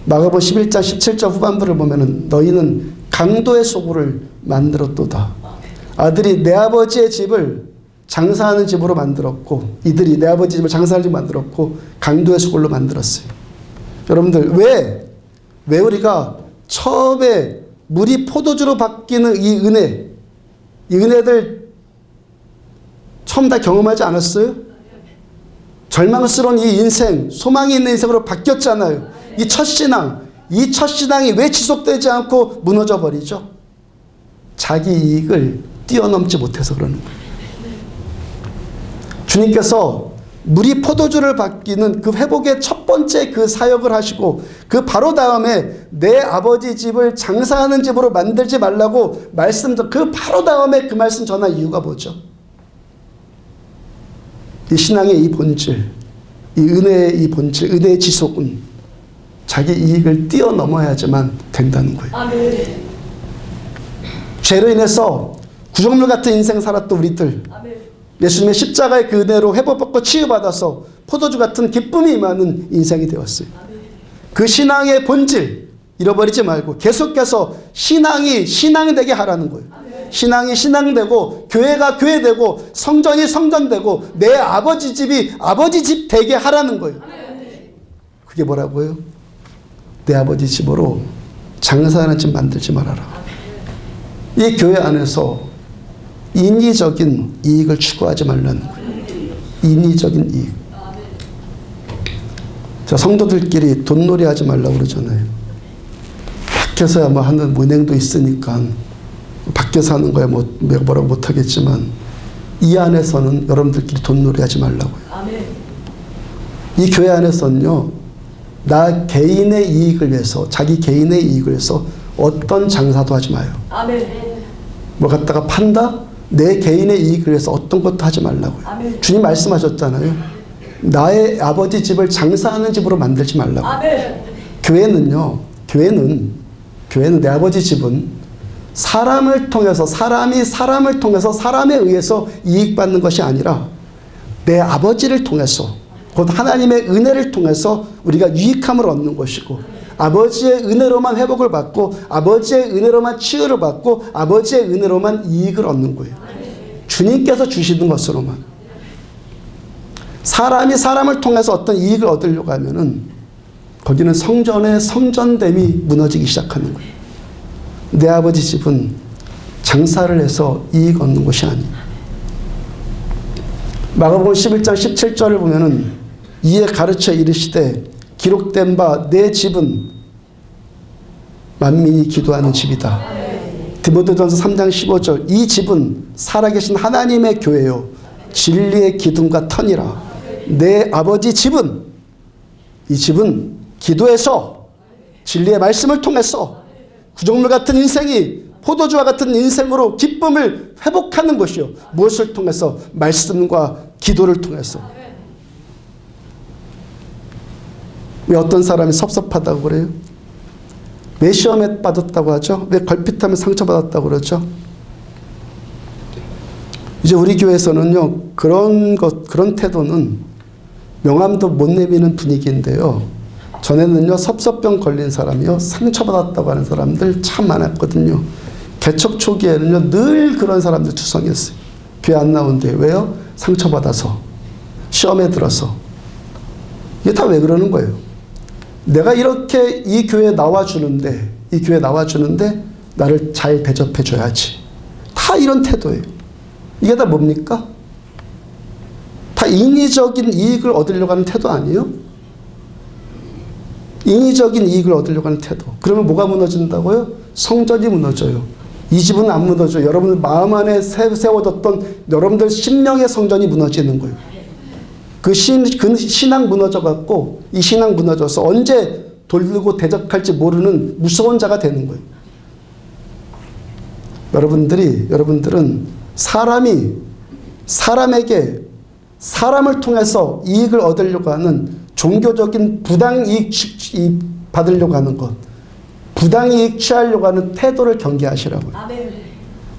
마가복음 11장 17절 후반부를 보면은 너희는 강도의 소굴을 만들었도다. 아들이 내 아버지의 집을 장사하는 집으로 만들었고 이들이 내 아버지 집을 장사하는 집으로 만들었고 강도의 소굴로 만들었어요. 여러분들 왜 우리가 처음에 물이 포도주로 바뀌는 이 은혜들 처음 다 경험하지 않았어요? 절망스러운 이 인생, 소망이 있는 인생으로 바뀌었잖아요. 이 첫신앙이 왜 지속되지 않고 무너져 버리죠? 자기 이익을 뛰어넘지 못해서 그러는 거예요. 주님께서 물이 포도주를 바뀌는 그 회복의 첫 번째 그 사역을 하시고 그 바로 다음에 내 아버지 집을 장사하는 집으로 만들지 말라고 그 바로 다음에 그 말씀 전한 이유가 뭐죠? 이 신앙의 이 본질, 이 은혜의 이 본질, 은혜의 지속은 자기 이익을 뛰어넘어야지만 된다는 거예요. 아멘. 죄로 인해서 구정물 같은 인생 살았던 우리들, 아멘. 예수님의 십자가의 그 은혜로 회복받고 치유받아서 포도주 같은 기쁨이 임하는 인생이 되었어요. 아멘. 그 신앙의 본질 잃어버리지 말고 계속해서 신앙이 되게 하라는 거예요. 신앙이 신앙되고 교회가 교회되고 성전이 성전되고 내 아버지 집이 아버지 집 되게 하라는 거예요. 그게 뭐라고요? 내 아버지 집으로 장사하는 집 만들지 말아라. 이 교회 안에서 인위적인 이익을 추구하지 말라는 거예요. 인위적인 이익. 자, 성도들끼리 돈놀이 하지 말라고 그러잖아요. 밖에서야 뭐 하는 은행도 있으니까 밖에서 하는 거야 뭐 뭐라고 못하겠지만 이 안에서는 여러분들끼리 돈놀이 하지 말라고요. 이 교회 안에서는요, 나 개인의 이익을 위해서, 자기 개인의 이익을 위해서 어떤 장사도 하지 마요. 뭐 갖다가 판다? 내 개인의 이익을 위해서 어떤 것도 하지 말라고요. 주님 말씀하셨잖아요. 나의 아버지 집을 장사하는 집으로 만들지 말라고. 교회는 내 아버지 집은 사람을 통해서 사람을 통해서 사람에 의해서 이익받는 것이 아니라 내 아버지를 통해서 곧 하나님의 은혜를 통해서 우리가 유익함을 얻는 것이고 아버지의 은혜로만 회복을 받고 아버지의 은혜로만 치유를 받고 아버지의 은혜로만 이익을 얻는 거예요. 주님께서 주시는 것으로만. 사람이 사람을 통해서 어떤 이익을 얻으려고 하면은 거기는 성전의 성전됨이 무너지기 시작하는 거예요. 내 아버지 집은 장사를 해서 이익 얻는 곳이 아니에요. 마가복음 11장 17절을 보면은 이에 가르쳐 이르시되 기록된 바 내 집은 만민이 기도하는 집이다. 디모데전서 3장 15절 이 집은 살아계신 하나님의 교회요 진리의 기둥과 터니라. 내 아버지 집은 이 집은 기도해서 진리의 말씀을 통해서 구정물 같은 인생이 포도주와 같은 인생으로 기쁨을 회복하는 것이요. 무엇을 통해서? 말씀과 기도를 통해서. 왜 어떤 사람이 섭섭하다고 그래요? 왜 시험에 빠졌다고 하죠? 왜 걸핏하면 상처받았다고 그러죠? 이제 우리 교회에서는요, 그런 태도는 명함도 못 내미는 분위기인데요. 전에는요, 섭섭병 걸린 사람이요, 상처받았다고 하는 사람들 참 많았거든요. 개척 초기에는요, 늘 그런 사람들 투성이었어요. 교회 안 나온대요. 왜요? 상처받아서, 시험에 들어서. 이게 다 왜 그러는 거예요? 내가 이렇게 이 교회에 나와주는데 나를 잘 대접해줘야지. 다 이런 태도예요. 이게 다 뭡니까? 다 인위적인 이익을 얻으려고 하는 태도 아니에요? 인위적인 이익을 얻으려고 하는 태도. 그러면 뭐가 무너진다고요? 성전이 무너져요. 이 집은 안 무너져요. 여러분들 마음 안에 세워졌던 여러분들 심령의 성전이 무너지는 거예요. 그 신앙 무너져갖고 이 신앙 무너져서 언제 돌리고 대적할지 모르는 무서운 자가 되는 거예요. 여러분들은 사람에게 사람을 통해서 이익을 얻으려고 하는 종교적인 부당이익 받으려고 하는 것, 부당이익 취하려고 하는 태도를 경계하시라고요.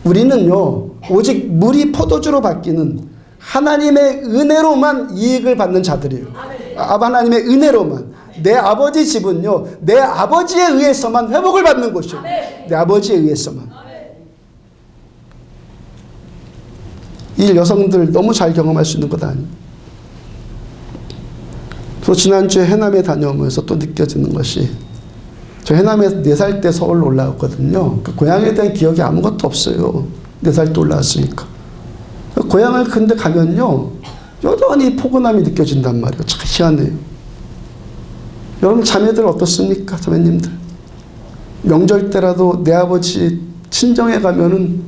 우리는요, 오직 물이 포도주로 바뀌는 하나님의 은혜로만 이익을 받는 자들이에요. 하나님의 은혜로만. 내 아버지 집은요, 내 아버지에 의해서만 회복을 받는 곳이에요. 내 아버지에 의해서만. 이 여성들 너무 잘 경험할 수 있는 것 아니에요. 또 지난주에 해남에 다녀오면서 또 느껴지는 것이, 저 해남에 4살 때 서울 올라왔거든요. 그 고향에 대한 기억이 아무것도 없어요. 4살 때 올라왔으니까. 고향을 근데 가면요, 여전히 포근함이 느껴진단 말이에요. 참 희한해요. 여러분 자매들 어떻습니까? 자매님들. 명절 때라도 내 아버지 친정에 가면은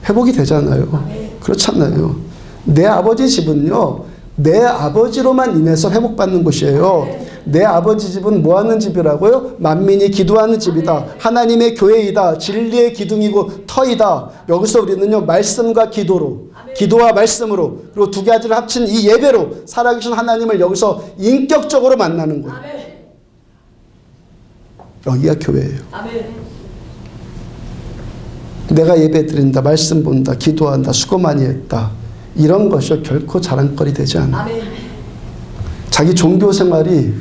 회복이 되잖아요. 그렇잖아요. 내 아버지 집은요, 내 아버지로만 인해서 회복받는 곳이에요. 내 아버지 집은 뭐 하는 집이라고요? 만민이 기도하는 집이다. 하나님의 교회이다. 진리의 기둥이고 터이다. 여기서 우리는요, 말씀과 기도로, 기도와 말씀으로, 그리고 두 가지를 합친 이 예배로 살아계신 하나님을 여기서 인격적으로 만나는 거예요. 여기가 교회예요. 내가 예배 드린다, 말씀 본다, 기도한다, 수고 많이 했다. 이런 것이 결코 자랑거리 되지 않아요. 자기 종교 생활이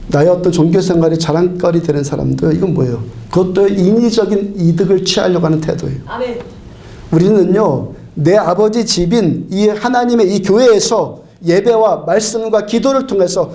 나의 어떤 종교 생활이 자랑거리 되는 사람도 이건 뭐예요? 그것도 인위적인 이득을 취하려고 하는 태도예요. 아멘. 우리는요, 내 아버지 집인 이 하나님의 이 교회에서 예배와 말씀과 기도를 통해서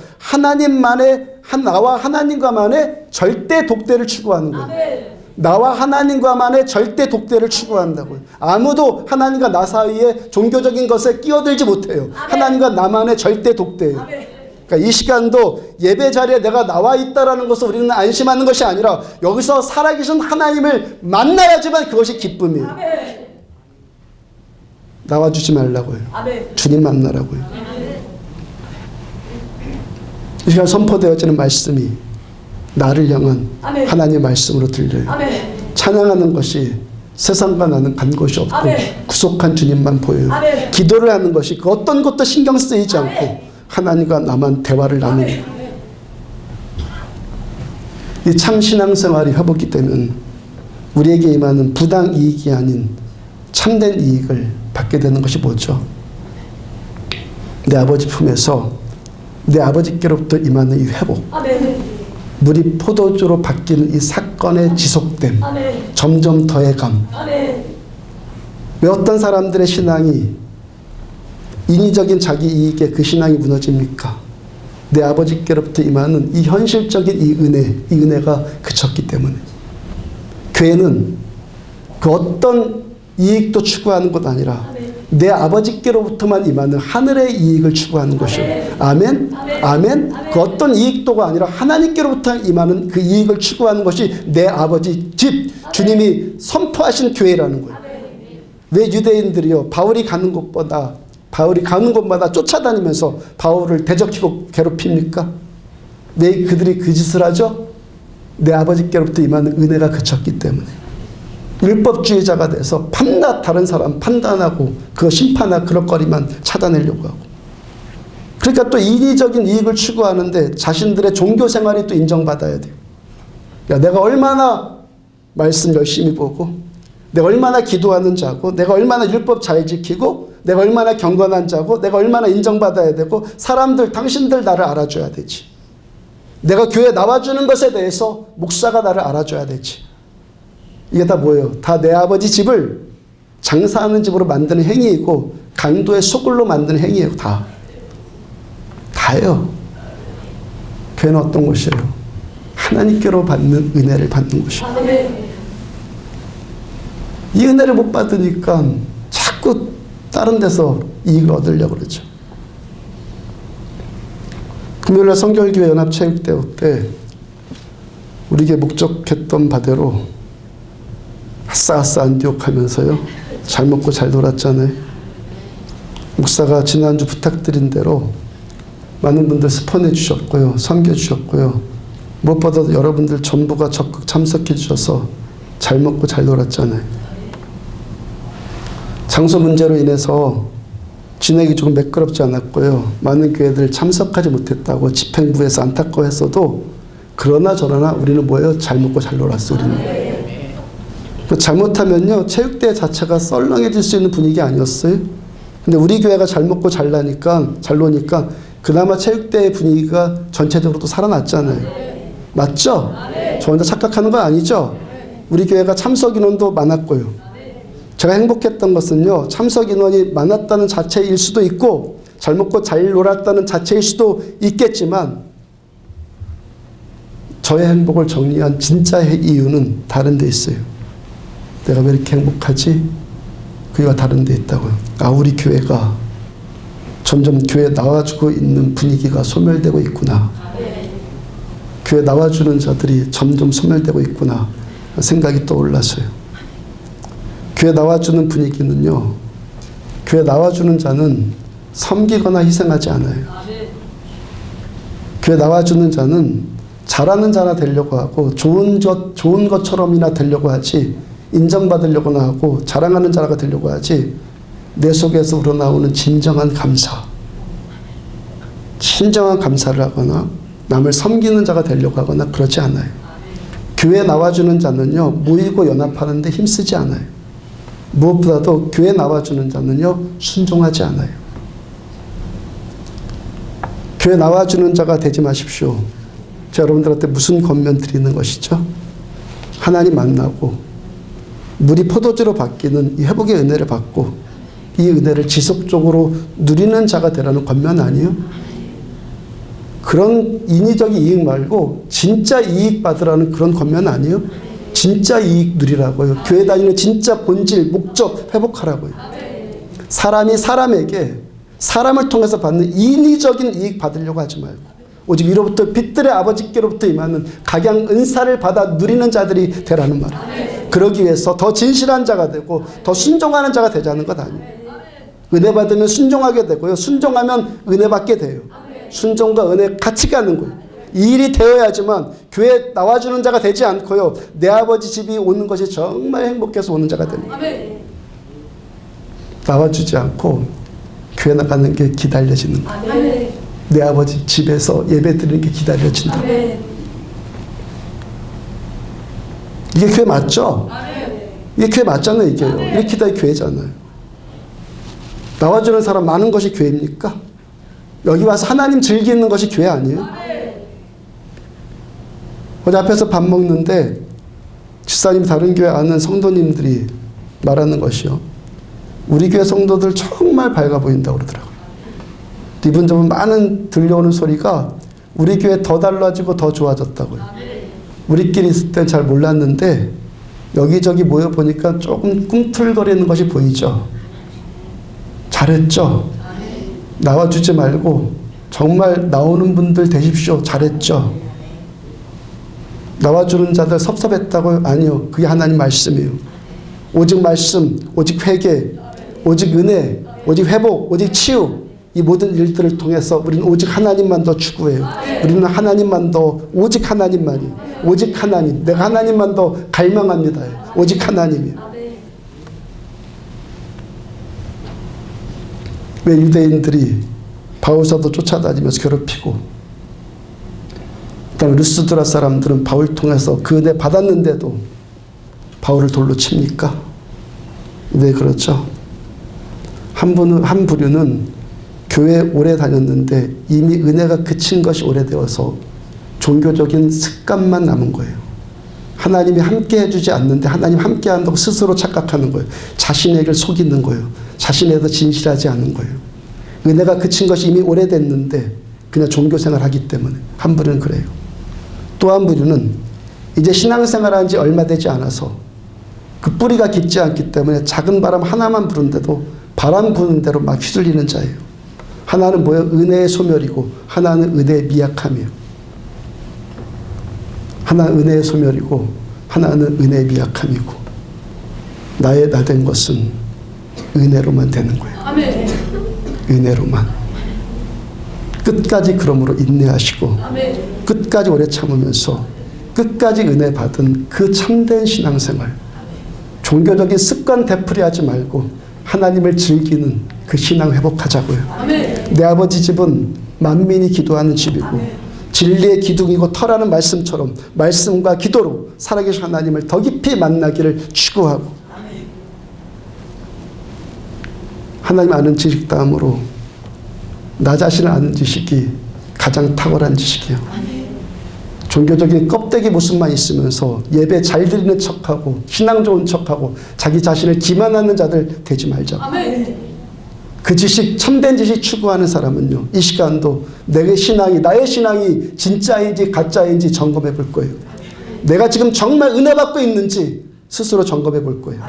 나와 하나님과만의 절대 독대를 추구하는 거예요. 아멘. 나와 하나님과만의 절대 독대를 추구한다고요. 아무도 하나님과 나 사이에 종교적인 것에 끼어들지 못해요. 아멘. 하나님과 나만의 절대 독대예요. 아멘. 그러니까 이 시간도 예배 자리에 내가 나와 있다라는 것을 우리는 안심하는 것이 아니라 여기서 살아계신 하나님을 만나야지만 그것이 기쁨이에요. 아멘. 나와주지 말라고요. 아멘. 주님 만나라고요. 아멘. 이 시간 선포되어지는 말씀이 나를 향한 아멘. 하나님의 말씀으로 들려요. 아멘. 찬양하는 것이 세상과 나는 간 곳이 없고 아멘. 구속한 주님만 보여요. 아멘. 기도를 하는 것이 그 어떤 것도 신경 쓰이지 아멘. 않고 하나님과 나만 대화를 나누는 이 참 신앙생활이 회복이 되면 우리에게 임하는 부당 이익이 아닌 참된 이익을 받게 되는 것이 뭐죠? 내 아버지 품에서 내 아버지께로부터 임하는 이 회복, 아멘. 물이 포도주로 바뀌는 이 사건의 지속됨, 아멘. 점점 더해감. 아멘. 왜 어떤 사람들의 신앙이 인위적인 자기 이익에 그 신앙이 무너집니까? 내 아버지께로부터 임하는 이 현실적인 이 은혜가 그쳤기 때문에. 교회는 그 어떤 이익도 추구하는 것 아니라 내 아버지께로부터만 임하는 하늘의 이익을 추구하는 것이요. 아멘? 아멘? 그 어떤 이익도가 아니라 하나님께로부터 임하는 그 이익을 추구하는 것이 내 아버지 집, 주님이 선포하신 교회라는 거예요. 왜 유대인들이요, 바울이 가는 곳마다 쫓아다니면서 바울을 대적히고 괴롭힙니까? 왜 그들이 그 짓을 하죠? 내 아버지께로부터 임하는 은혜가 그쳤기 때문에. 율법주의자가 돼서 밤낮 다른 사람 판단하고 그 심판하고 그럴 거리만 찾아내려고 하고. 그러니까 또 인위적인 이익을 추구하는데 자신들의 종교 생활이 또 인정받아야 돼요. 야, 내가 얼마나 말씀 열심히 보고 내가 얼마나 기도하는 자고 내가 얼마나 율법 잘 지키고 내가 얼마나 경건한 자고 내가 얼마나 인정받아야 되고 사람들 당신들 나를 알아줘야 되지. 내가 교회에 나와주는 것에 대해서 목사가 나를 알아줘야 되지. 이게 다 뭐예요? 다 내 아버지 집을 장사하는 집으로 만드는 행위이고 강도의 소굴로 만드는 행위예요. 다예요. 교회는 어떤 곳이에요? 하나님께로 받는 은혜를 받는 곳이에요. 이 은혜를 못 받으니까 자꾸 다른 데서 이익을 얻으려고 그러죠. 금요일날 성결교회 연합체육대회 때 우리에게 목적했던 바대로 아싸아싸 안디옥 하면서요, 잘 먹고 잘 놀았잖아요. 목사가 지난주 부탁드린 대로 많은 분들 스폰해 주셨고요, 섬겨 주셨고요, 무엇보다도 여러분들 전부가 적극 참석해 주셔서 잘 먹고 잘 놀았잖아요. 장소 문제로 인해서 진행이 조금 매끄럽지 않았고요, 많은 교회들 참석하지 못했다고 집행부에서 안타까워했어도 그러나 저러나 우리는 뭐예요? 잘 먹고 잘 놀았어. 우리는 잘못하면요 체육대회 자체가 썰렁해질 수 있는 분위기 아니었어요? 근데 우리 교회가 잘 먹고 잘 노니까 그나마 체육대회 분위기가 전체적으로 또 살아났잖아요. 맞죠? 저 혼자 착각하는 건 아니죠? 우리 교회가 참석 인원도 많았고요. 제가 행복했던 것은요, 참석 인원이 많았다는 자체일 수도 있고 잘 먹고 잘 놀았다는 자체일 수도 있겠지만 저의 행복을 정리한 진짜의 이유는 다른 데 있어요. 내가 왜 이렇게 행복하지? 그와 다른 데 있다고요. 우리 교회가 점점 교회에 나와주고 있는 분위기가 소멸되고 있구나. 교회에 나와주는 자들이 점점 소멸되고 있구나 생각이 떠올랐어요. 교회 나와주는 분위기는요, 교회 나와주는 자는 섬기거나 희생하지 않아요. 교회 나와주는 자는 잘하는 자나 되려고 하고 좋은 것처럼이나 되려고 하지, 인정받으려고나 하고 자랑하는 자가 되려고 하지, 내 속에서 우러나오는 진정한 감사를 하거나 남을 섬기는 자가 되려고 하거나 그러지 않아요. 교회에 나와주는 자는요, 모이고 연합하는데 힘쓰지 않아요. 무엇보다도 교회에 나와주는 자는요, 순종하지 않아요. 교회에 나와주는 자가 되지 마십시오. 제가 여러분들한테 무슨 권면 드리는 것이죠? 하나님 만나고 물이 포도주로 바뀌는 이 회복의 은혜를 받고 이 은혜를 지속적으로 누리는 자가 되라는 권면 아니에요? 그런 인위적인 이익 말고 진짜 이익 받으라는 그런 권면 아니에요? 진짜 이익 누리라고요. 교회 다니는 진짜 본질, 목적 회복하라고요. 사람이 사람에게 사람을 통해서 받는 인위적인 이익 받으려고 하지 말고 오직 위로부터 빛들의 아버지께로부터 임하는 각양 은사를 받아 누리는 자들이 되라는 말이에요. 그러기 위해서 더 진실한 자가 되고 더 순종하는 자가 되자는 것 아니에요. 은혜 받으면 순종하게 되고요. 순종하면 은혜 받게 돼요. 순종과 은혜 같이 가는 거예요. 이 일이 되어야지만 교회에 나와주는 자가 되지 않고요. 내 아버지 집이 오는 것이 정말 행복해서 오는 자가 되는 거예요. 나와주지 않고 교회 나가는 게 기다려지는 거예요. 내 아버지 집에서 예배 드리는 게 기다려진다. 이게 교회 맞죠? 이게 교회 맞잖아요. 이게요. 이렇게 다 교회잖아요. 나와주는 사람 많은 것이 교회입니까? 여기 와서 하나님 즐기는 것이 교회 아니에요? 어제 앞에서 밥 먹는데 집사님 다른 교회 아는 성도님들이 말하는 것이요. 우리 교회 성도들 정말 밝아 보인다고 그러더라고요. 이분저분 많은 들려오는 소리가 우리 교회 더 달라지고 더 좋아졌다고요. 우리끼리 있을 땐 잘 몰랐는데 여기저기 모여보니까 조금 꿈틀거리는 것이 보이죠. 잘했죠. 나와주지 말고 정말 나오는 분들 되십시오. 잘했죠. 나와주는 자들 섭섭했다고요? 아니요. 그게 하나님 말씀이에요. 오직 말씀, 오직 회개, 오직 은혜, 오직 회복, 오직 치유, 이 모든 일들을 통해서 우리는 오직 하나님만 더 추구해요. 우리는 하나님만 더, 오직 하나님만이, 오직 하나님, 내가 하나님만 더 갈망합니다. 오직 하나님이에요. 왜 유대인들이 바울사도 쫓아다니면서 괴롭히고, 그다음에 루스드라 사람들은 바울 통해서 그 은혜 받았는데도 바울을 돌로 칩니까? 왜 그렇죠? 한 부류는 교회 오래 다녔는데 이미 은혜가 그친 것이 오래되어서 종교적인 습관만 남은 거예요. 하나님이 함께 해주지 않는데 하나님 함께 한다고 스스로 착각하는 거예요. 자신에게 속이는 거예요. 자신에게 진실하지 않은 거예요. 은혜가 그친 것이 이미 오래됐는데 그냥 종교생활 하기 때문에 한 부류는 그래요. 또 한 부류는 이제 신앙생활 한 지 얼마 되지 않아서 그 뿌리가 깊지 않기 때문에 작은 바람 하나만 부는데도 바람 부는 대로 막 휘둘리는 자예요. 하나는 뭐예요? 은혜의 소멸이고 하나는 은혜의 미약함이에요. 하나는 은혜의 소멸이고 하나는 은혜의 미약함이고 나의 나 된 것은 은혜로만 되는 거예요. 아멘. 은혜로만. 끝까지 그러므로 인내하시고 아멘. 끝까지 오래 참으면서 끝까지 은혜 받은 그 참된 신앙생활, 종교적인 습관 되풀이하지 말고 하나님을 즐기는 그 신앙 회복하자고요. 아멘. 내 아버지 집은 만민이 기도하는 집이고 아멘. 진리의 기둥이고 터라는 말씀처럼 말씀과 기도로 살아계신 하나님을 더 깊이 만나기를 추구하고 아멘. 하나님 아는 지식 다음으로 나 자신을 아는 지식이 가장 탁월한 지식이에요. 아멘. 종교적인 껍데기 모습만 있으면서 예배 잘 드리는 척하고 신앙 좋은 척하고 자기 자신을 기만하는 자들 되지 말자고. 아멘. 그 지식, 참된 지식 추구하는 사람은요, 이 시간도 나의 신앙이 진짜인지 가짜인지 점검해 볼 거예요. 내가 지금 정말 은혜 받고 있는지 스스로 점검해 볼 거예요.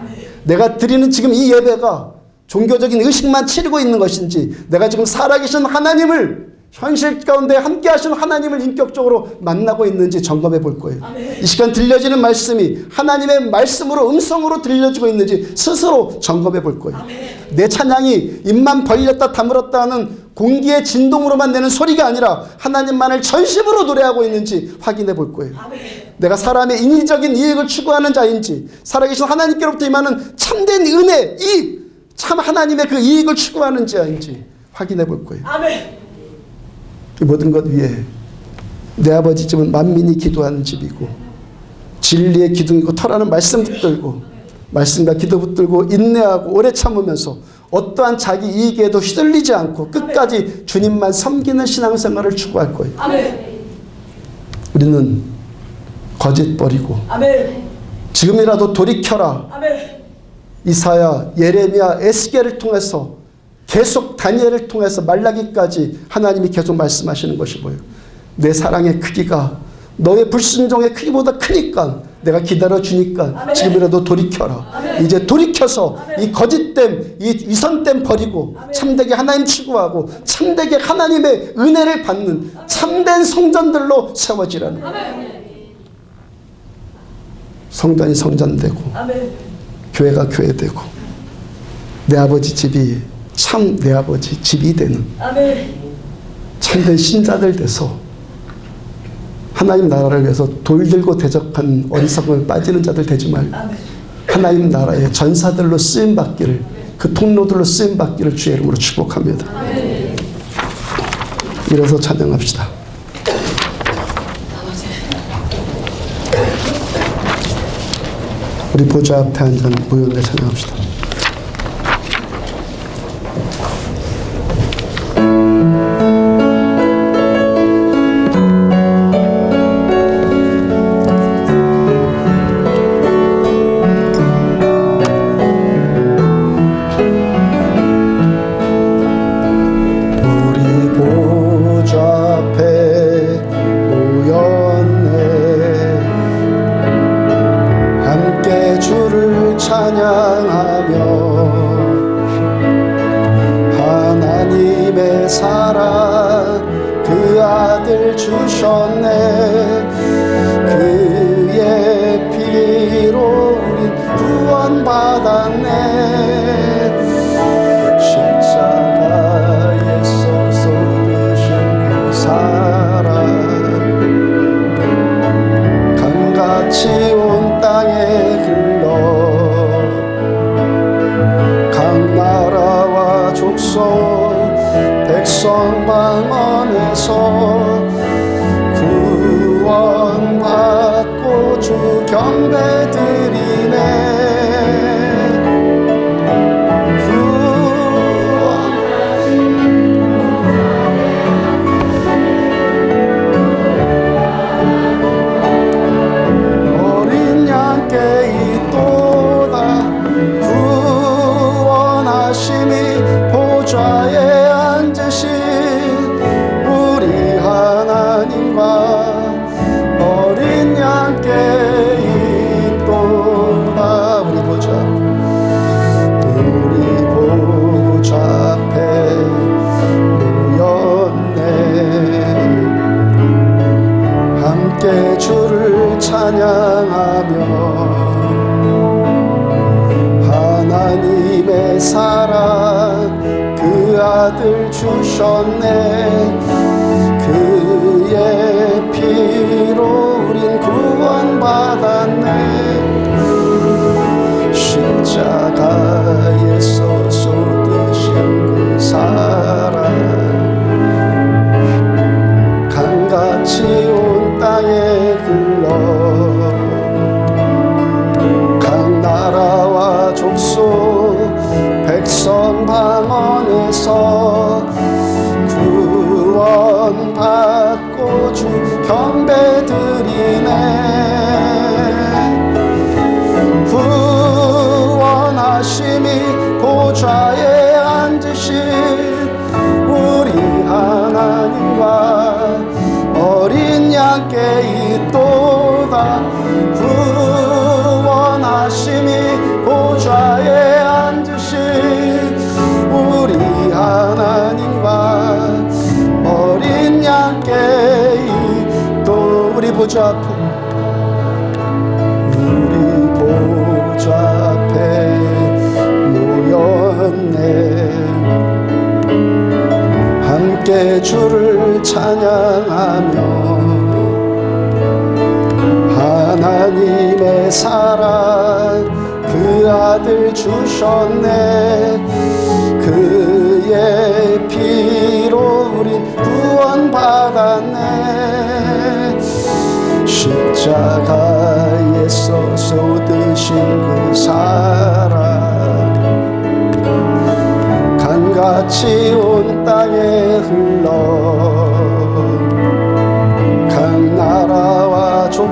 내가 드리는 지금 이 예배가 종교적인 의식만 치르고 있는 것인지 내가 지금 살아계신 하나님을 현실 가운데 함께 하시는 하나님을 인격적으로 만나고 있는지 점검해 볼 거예요. 아멘. 이 시간 들려지는 말씀이 하나님의 말씀으로 음성으로 들려지고 있는지 스스로 점검해 볼 거예요. 아멘. 내 찬양이 입만 벌렸다 다물었다 하는 공기의 진동으로만 내는 소리가 아니라 하나님만을 전심으로 노래하고 있는지 확인해 볼 거예요. 아멘. 내가 사람의 인위적인 이익을 추구하는 자인지 살아계신 하나님께로부터 임하는 참된 은혜, 이익, 참 하나님의 그 이익을 추구하는 자인지 확인해 볼 거예요. 아멘. 이 모든 것 위에 내 아버지 집은 만민이 기도하는 집이고 진리의 기둥이고 터라는 말씀 붙들고 말씀과 기도 붙들고 인내하고 오래 참으면서 어떠한 자기 이익에도 휘둘리지 않고 끝까지 주님만 섬기는 신앙생활을 추구할 거예요. 아멘. 우리는 거짓 버리고 아멘. 지금이라도 돌이켜라. 아멘. 이사야, 예레미야, 에스겔을 통해서 계속 다니엘을 통해서 말라기까지 하나님이 계속 말씀하시는 것이 뭐예요? 내 사랑의 크기가 너의 불순종의 크기보다 크니까 내가 기다려주니까 지금이라도 돌이켜라. 아멘. 이제 돌이켜서 아멘. 이 거짓됨, 이 위선됨 버리고 아멘. 참되게 하나님 추구하고 참되게 하나님의 은혜를 받는 참된 성전들로 세워지라는 거예요. 성전이 성전되고 아멘. 교회가 교회되고 내 아버지 집이 참 내 아버지 집이 되는 아멘. 참된 신자들 돼서 하나님 나라를 위해서 돌 들고 대적한 어리석음을 빠지는 자들 되지 말고 하나님 나라의 전사들로 쓰임받기를 그 통로들로 쓰임받기를 주의 이름으로 축복합니다. 일어서 찬양합시다. 우리 보좌 앞에 앉은 무용대 찬양합시다. 보좌 앞에 우리 보좌 앞에 모였네. 함께 주를 찬양하며 하나님의 사랑 그 아들 주셨네. 그의 피로 우린 구원받았네. 십자가에서 쏟으신 그 사랑 강같이 온 땅에 흘러 각 나라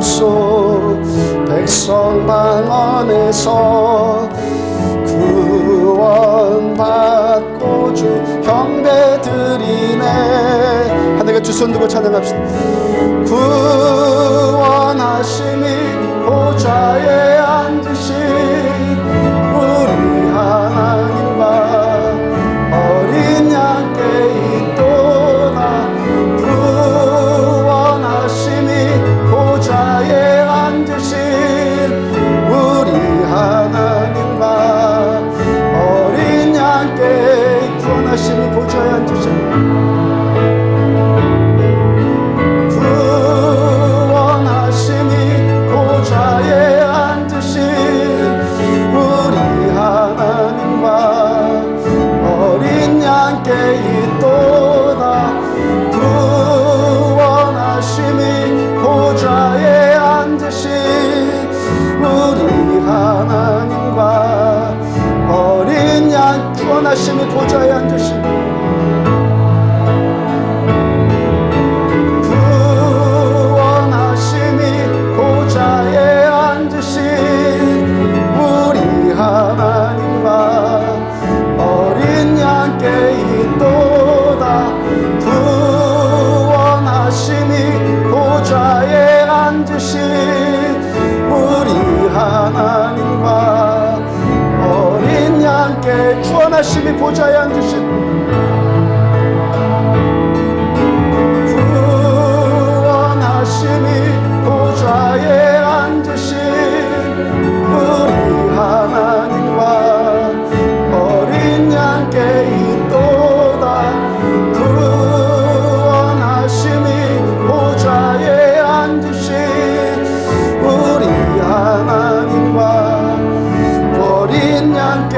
주옵소. 백성 방언에서 구원받고 주 경배 드리네. 하늘과 두 손 들고 찬양합시다. 구원하심이 보좌에 앉으신 우리 하나님과 어린 양께 있도다. 구원하심이 보좌에 앉으신 우리 하나님과 어린 양께 구원하심이 보좌에 앉으신 구원하심이 보좌에 앉으신 구원하심이 보좌에 앉으신 우리 하나님과 어린 양께 있도다. 구원하심이 보좌에 앉으신 우리 하나님과 어린 양께 구원하심이 보좌에 앉으신 구원하심이 보좌에 앉으신 우리 하나님과 어린 양께 있도다. 구원하심이 보좌에 앉으신 우리 하나님과 어린 양께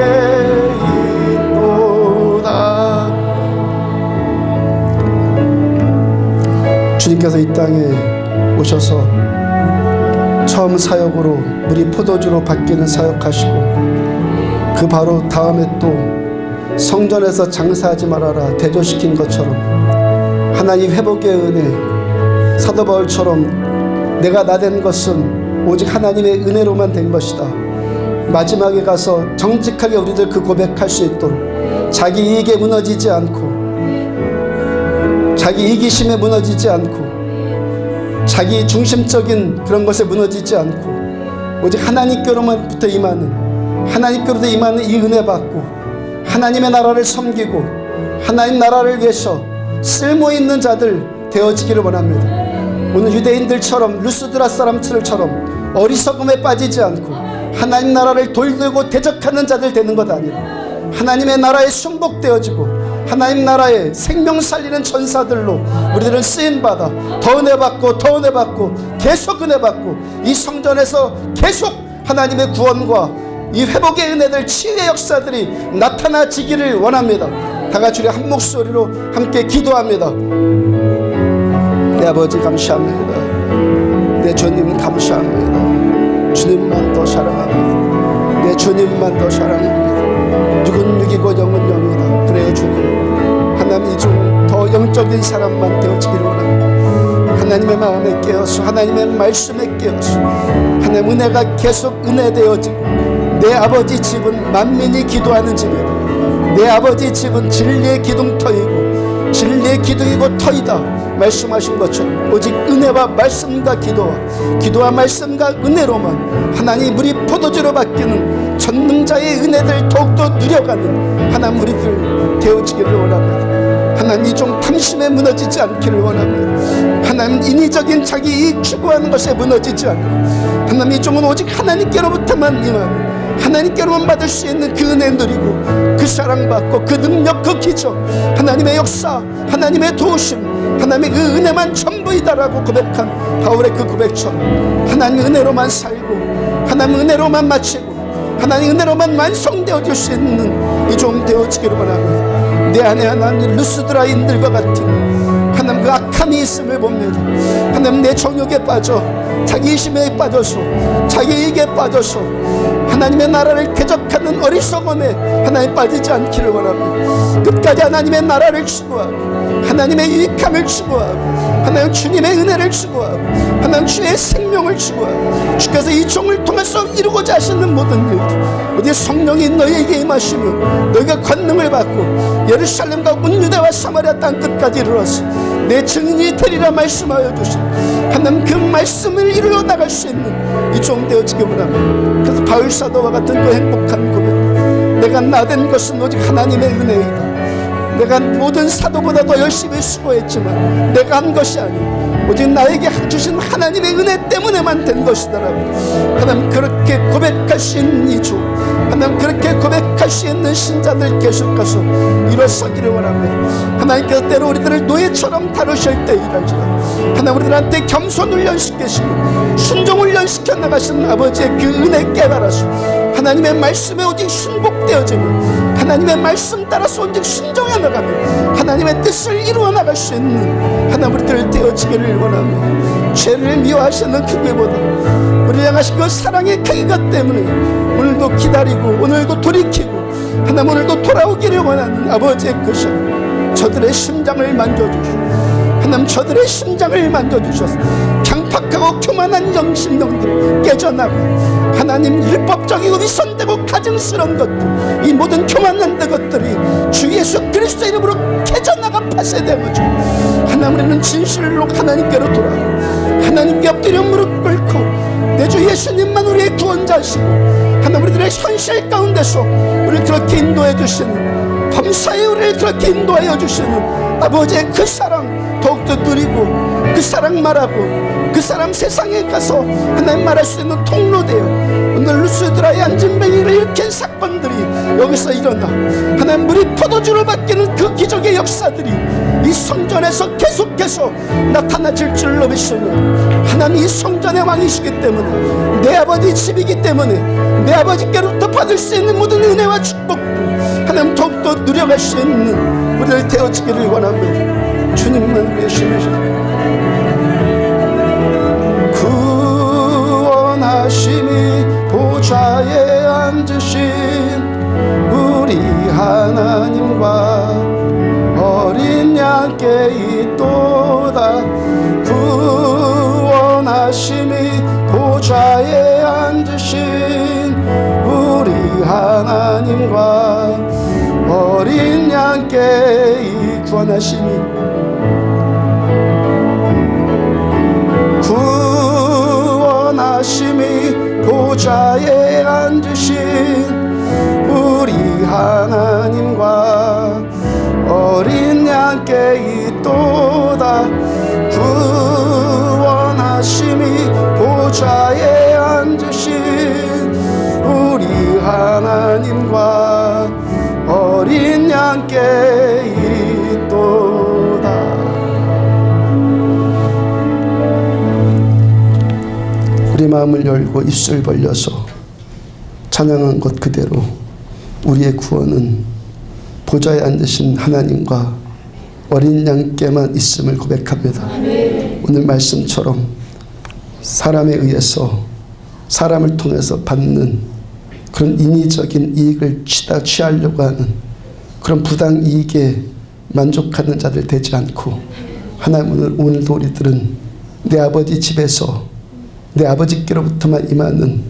있도다. 주님께서 이 땅에 오셔서 처음 사역으로 물이 포도주로 바뀌는 사역하시고, 그 바로 다음에 또 성전에서 장사하지 말아라 대조시킨 것처럼 하나님 회복의 은혜, 사도 바울처럼 내가 나된 것은 오직 하나님의 은혜로만 된 것이다. 마지막에 가서 정직하게 우리들 그 고백할 수 있도록 자기 이익에 무너지지 않고, 자기 이기심에 무너지지 않고, 자기 중심적인 그런 것에 무너지지 않고, 오직 하나님께로만부터 임하는, 하나님께로부터 임하는 이 은혜 받고 하나님의 나라를 섬기고 하나님 나라를 위해서 쓸모있는 자들 되어지기를 원합니다. 오늘 유대인들처럼 루스드라 사람들처럼 어리석음에 빠지지 않고 하나님 나라를 돌들고 대적하는 자들 되는 것 아니라 하나님의 나라에 순복되어지고 하나님 나라에 생명 살리는 전사들로 우리들은 쓰임받아 더 은혜 받고 더 은혜 받고 계속 은혜 받고 이 성전에서 계속 하나님의 구원과 이 회복의 은혜들, 치유의 역사들이 나타나지기를 원합니다. 다같이 우리 한 목소리로 함께 기도합니다. 내 아버지 감사합니다. 내 주님 감사합니다. 주님만 더 사랑합니다. 내 주님만 더 사랑합니다. 육은 육이고 영은 영이다. 그래요 주님, 하나님 이 중 더 영적인 사람만 되어지기를 원합니다. 하나님의 마음에 깨어서 하나님의 말씀에 깨어서 하나님 은혜가 계속 은혜되어지고, 내 아버지 집은 만민이 기도하는 집이다. 내 아버지 집은 진리의 기둥터이고 진리의 기둥이고 터이다 말씀하신 것처럼 오직 은혜와 말씀과 기도와 말씀과 은혜로만 하나님 우리 포도주로 바뀌는 전능자의 은혜들 더욱더 누려가는 하나님 우리들 되어지기를 원합니다. 하나님 이 종 탐심에 무너지지 않기를 원합니다. 하나님 인위적인 자기 이익 추구하는 것에 무너지지 않고 하나님 이 종은 오직 하나님께로부터만 임하는, 하나님께로만 받을 수 있는 그 은혜 누리고 그 사랑받고 그 능력 그 기적 하나님의 역사 하나님의 도우심 하나님의 그 은혜만 전부이다라고 고백한 바울의 그 고백처럼 하나님 은혜로만 살고 하나님 은혜로만 마치고 하나님 은혜로만 완성되어질 수 있는 이 종 되어지기를 원합니다. 내 안에 하나님 루스드라인들과 같은 하나님 그 악함이 있음을 봅니다. 하나님 내 정욕에 빠져 자기 이심에 빠져서 자기 이익에 빠져서 하나님의 나라를 대적하는 어리석음에 하나님 빠지지 않기를 원합니다. 끝까지 하나님의 나라를 추구하고 하나님의 유익함을 추구하고 하나님 주님의 은혜를 추구하고 하나님 주의 생명을 추구하고 주께서 이 종을 통해서 이루고자 하시는 모든 일들 어디 성령이 너희에게 임하시면 너희가 권능을 받고 예루살렘과 온 유대와 사마리아 땅 끝까지 이르러서 내 증인이 되리라 말씀하여 주신 하나님 그 말씀을 이루어 나갈 수 있는 이 종 되어지기 원합니다. 그래서 바울 사도와 같은 그 행복한 고백, 내가 나된 것은 오직 하나님의 은혜이다. 내가 모든 사도보다 더 열심히 수고했지만 내가 한 것이 아니고 오직 나에게 주신 하나님의 은혜 때문에만 된 것이다라고 하나님 그렇게 고백할 수 있는 이 주, 하나님 그렇게 고백할 수 있는 신자들 계속해서 일어서기를 원합니다. 하나님께서 때로 우리들을 노예처럼 다루실 때이랄지라 하나님 우리들한테 겸손 훈련시키시고 순종 훈련시켜 나가시는 아버지의 그 은혜 깨달아서 하나님의 말씀에 오직 순복되어지고 하나님의 말씀 따라서 오직 순종해 나가며 하나님의 뜻을 이루어 나갈 수 있는 하나님 우리들 되어지기를 원합니다. 죄를 미워하시는 크기보다 우리를 향하신 그 사랑의 크기가 때문에 오늘도 기다리고 오늘도 돌이키고 하나님 오늘도 돌아오기를 원하는 아버지의 그 사랑, 저들의 심장을 만져주시고 하나님 저들의 심장을 만져주셔서 강팍하고 교만한 영신령들이 깨져나고 하나님 율법적이고 위선되고 가증스러운 것들 이 모든 교만한 것들이 주 예수 그리스도 이름으로 깨져나가 파쇄되어져 하나님 우리는 진실로 하나님께로 돌아가고 하나님께 엎드려 무릎 꿇고 내 주 예수님만 우리의 구원자시고 하나님 우리들의 현실 가운데서 우리를 그렇게 인도해 주시는 범사에 우리를 그렇게 인도하여 주시는 아버지의 그 사랑 더욱더 누리고 그 사랑 말하고 그 사람 세상에 가서 하나님 말할 수 있는 통로되어 오늘 루스드라의 안진뱅이를 일으킨 사건들이 여기서 일어나 하나님 물이 포도주로 바뀌는 그 기적의 역사들이 이 성전에서 계속해서 나타나질 줄로 믿습니다. 하나님 이 성전의 왕이시기 때문에 내 아버지 집이기 때문에 내 아버지께로부터 받을 수 있는 모든 은혜와 축복들 하나님 더욱더 누려갈 수 있는 우리를 되어지기를 원합니다. 주님만 우리의 신이시옵소서. 구원하심이 보좌에 앉으신 우리 하나님과 어린 양께 있도다. 구원하심이 보좌에 앉으신 우리 하나님과 어린 양께 이 구원하심이 구원하심이 보좌에 앉으신 우리 하나님과 어린 양께 있도다. 구원하심이 보좌에 앉으신 우리 하나님과 어린 양께 있도다. 우리 마음을 열고 입술 벌려서 찬양한 것 그대로 우리의 구원은 보좌에 앉으신 하나님과 어린 양께만 있음을 고백합니다. 오늘 말씀처럼 사람에 의해서 사람을 통해서 받는 그런 인위적인 이익을 취하려고 하는 그런 부당 이익에 만족하는 자들 되지 않고 하나님 오늘도 우리들은 내 아버지 집에서 내 아버지께로부터만 임하는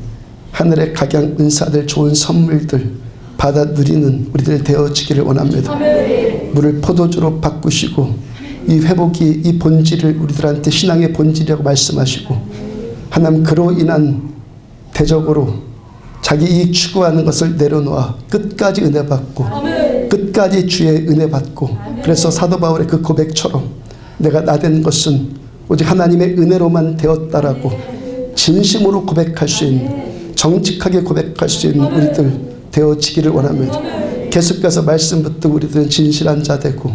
하늘의 각양 은사들 좋은 선물들 받아 누리는 우리들 되어지기를 원합니다. 물을 포도주로 바꾸시고 이 회복이 이 본질을 우리들한테 신앙의 본질이라고 말씀하시고 하나님 그로 인한 대적으로 자기 이익 추구하는 것을 내려놓아 끝까지 은혜 받고 끝까지 주의 은혜 받고 그래서 사도 바울의 그 고백처럼 내가 나된 것은 오직 하나님의 은혜로만 되었다라고 진심으로 고백할 수 있는 정직하게 고백할 수 있는 우리들 되어지기를 원합니다. 계속해서 말씀 붙들고 우리들은 진실한 자 되고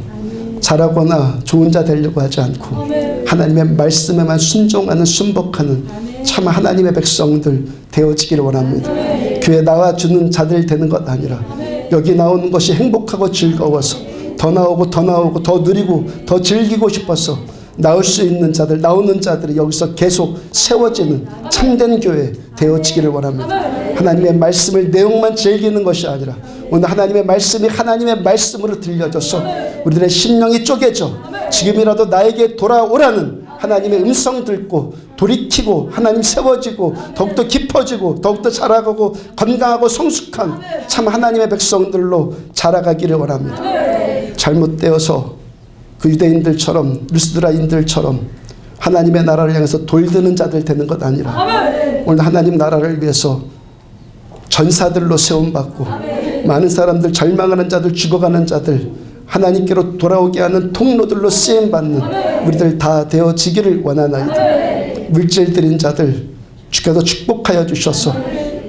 잘하거나 좋은 자 되려고 하지 않고 하나님의 말씀에만 순종하는 순복하는 참 하나님의 백성들 되어지기를 원합니다. 교회 나와주는 자들 되는 것 아니라 여기 나오는 것이 행복하고 즐거워서 더 나오고 더 나오고 더 누리고 더 즐기고 싶어서 나올 수 있는 자들, 나오는 자들이 여기서 계속 세워지는 참된 교회 되어지기를 원합니다. 하나님의 말씀을 내용만 즐기는 것이 아니라 오늘 하나님의 말씀이 하나님의 말씀으로 들려져서 우리들의 심령이 쪼개져 지금이라도 나에게 돌아오라는 하나님의 음성 듣고 돌이키고 하나님 세워지고 더욱더 깊어지고 더욱더 자라가고 건강하고 성숙한 참 하나님의 백성들로 자라가기를 원합니다. 잘못되어서 그 유대인들처럼 루스드라인들처럼 하나님의 나라를 향해서 돌드는 자들 되는 것 아니라 오늘 하나님 나라를 위해서 전사들로 세움받고 많은 사람들 절망하는 자들 죽어가는 자들 하나님께로 돌아오게 하는 통로들로 쓰임받는 우리들 다 되어지기를 원하나이다. 물질 드린 자들 주께서 축복하여 주셔서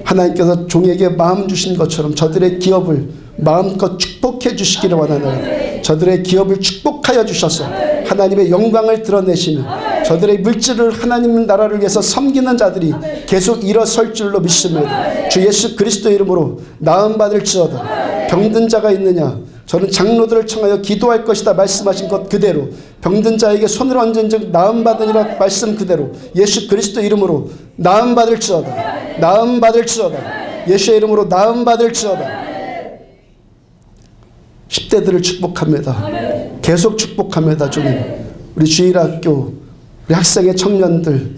하나님께서 종에게 마음 주신 것처럼 저들의 기업을 마음껏 축복해 주시기를 원하나이다. 저들의 기업을 축복하여 주셔서 하나님의 영광을 드러내시며 저들의 물질을 하나님 나라를 위해서 섬기는 자들이 계속 일어설 줄로 믿습니다. 주 예수 그리스도 이름으로 나음 받을지어다. 병든 자가 있느냐? 저는 장로들을 청하여 기도할 것이다 말씀하신 것 그대로 병든 자에게 손을 얹은 즉 나음 받으니라 말씀 그대로 예수 그리스도 이름으로 나음 받을지어다. 나음 받을지어다. 예수의 이름으로 나음 받을지어다. 10대들을 축복합니다. 계속 축복합니다. 주님. 우리 주일학교 우리 학생의 청년들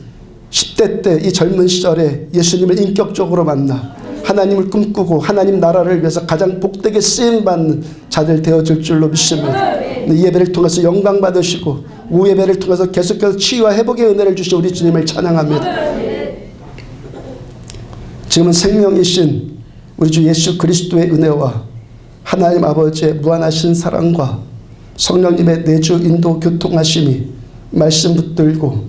10대 때 이 젊은 시절에 예수님을 인격적으로 만나 하나님을 꿈꾸고 하나님 나라를 위해서 가장 복되게 쓰임받는 자들 되어질 줄로 믿습니다. 이 예배를 통해서 영광 받으시고 오후 예배를 통해서 계속해서 치유와 회복의 은혜를 주시고 우리 주님을 찬양합니다. 지금은 생명이신 우리 주 예수 그리스도의 은혜와 하나님 아버지의 무한하신 사랑과 성령님의 내주 인도 교통하심이 말씀 붙들고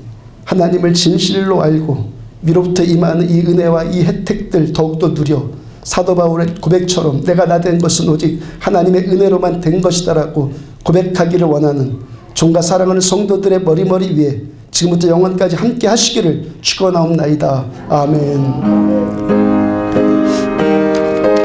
하나님을 진실로 알고 위로부터 임하는 이 은혜와 이 혜택들 더욱더 누려 사도 바울의 고백처럼 내가 나 된 것은 오직 하나님의 은혜로만 된 것이다라고 고백하기를 원하는 종과 사랑하는 성도들의 머리머리 위에 지금부터 영원까지 함께 하시기를 축원하옵나이다. 아멘.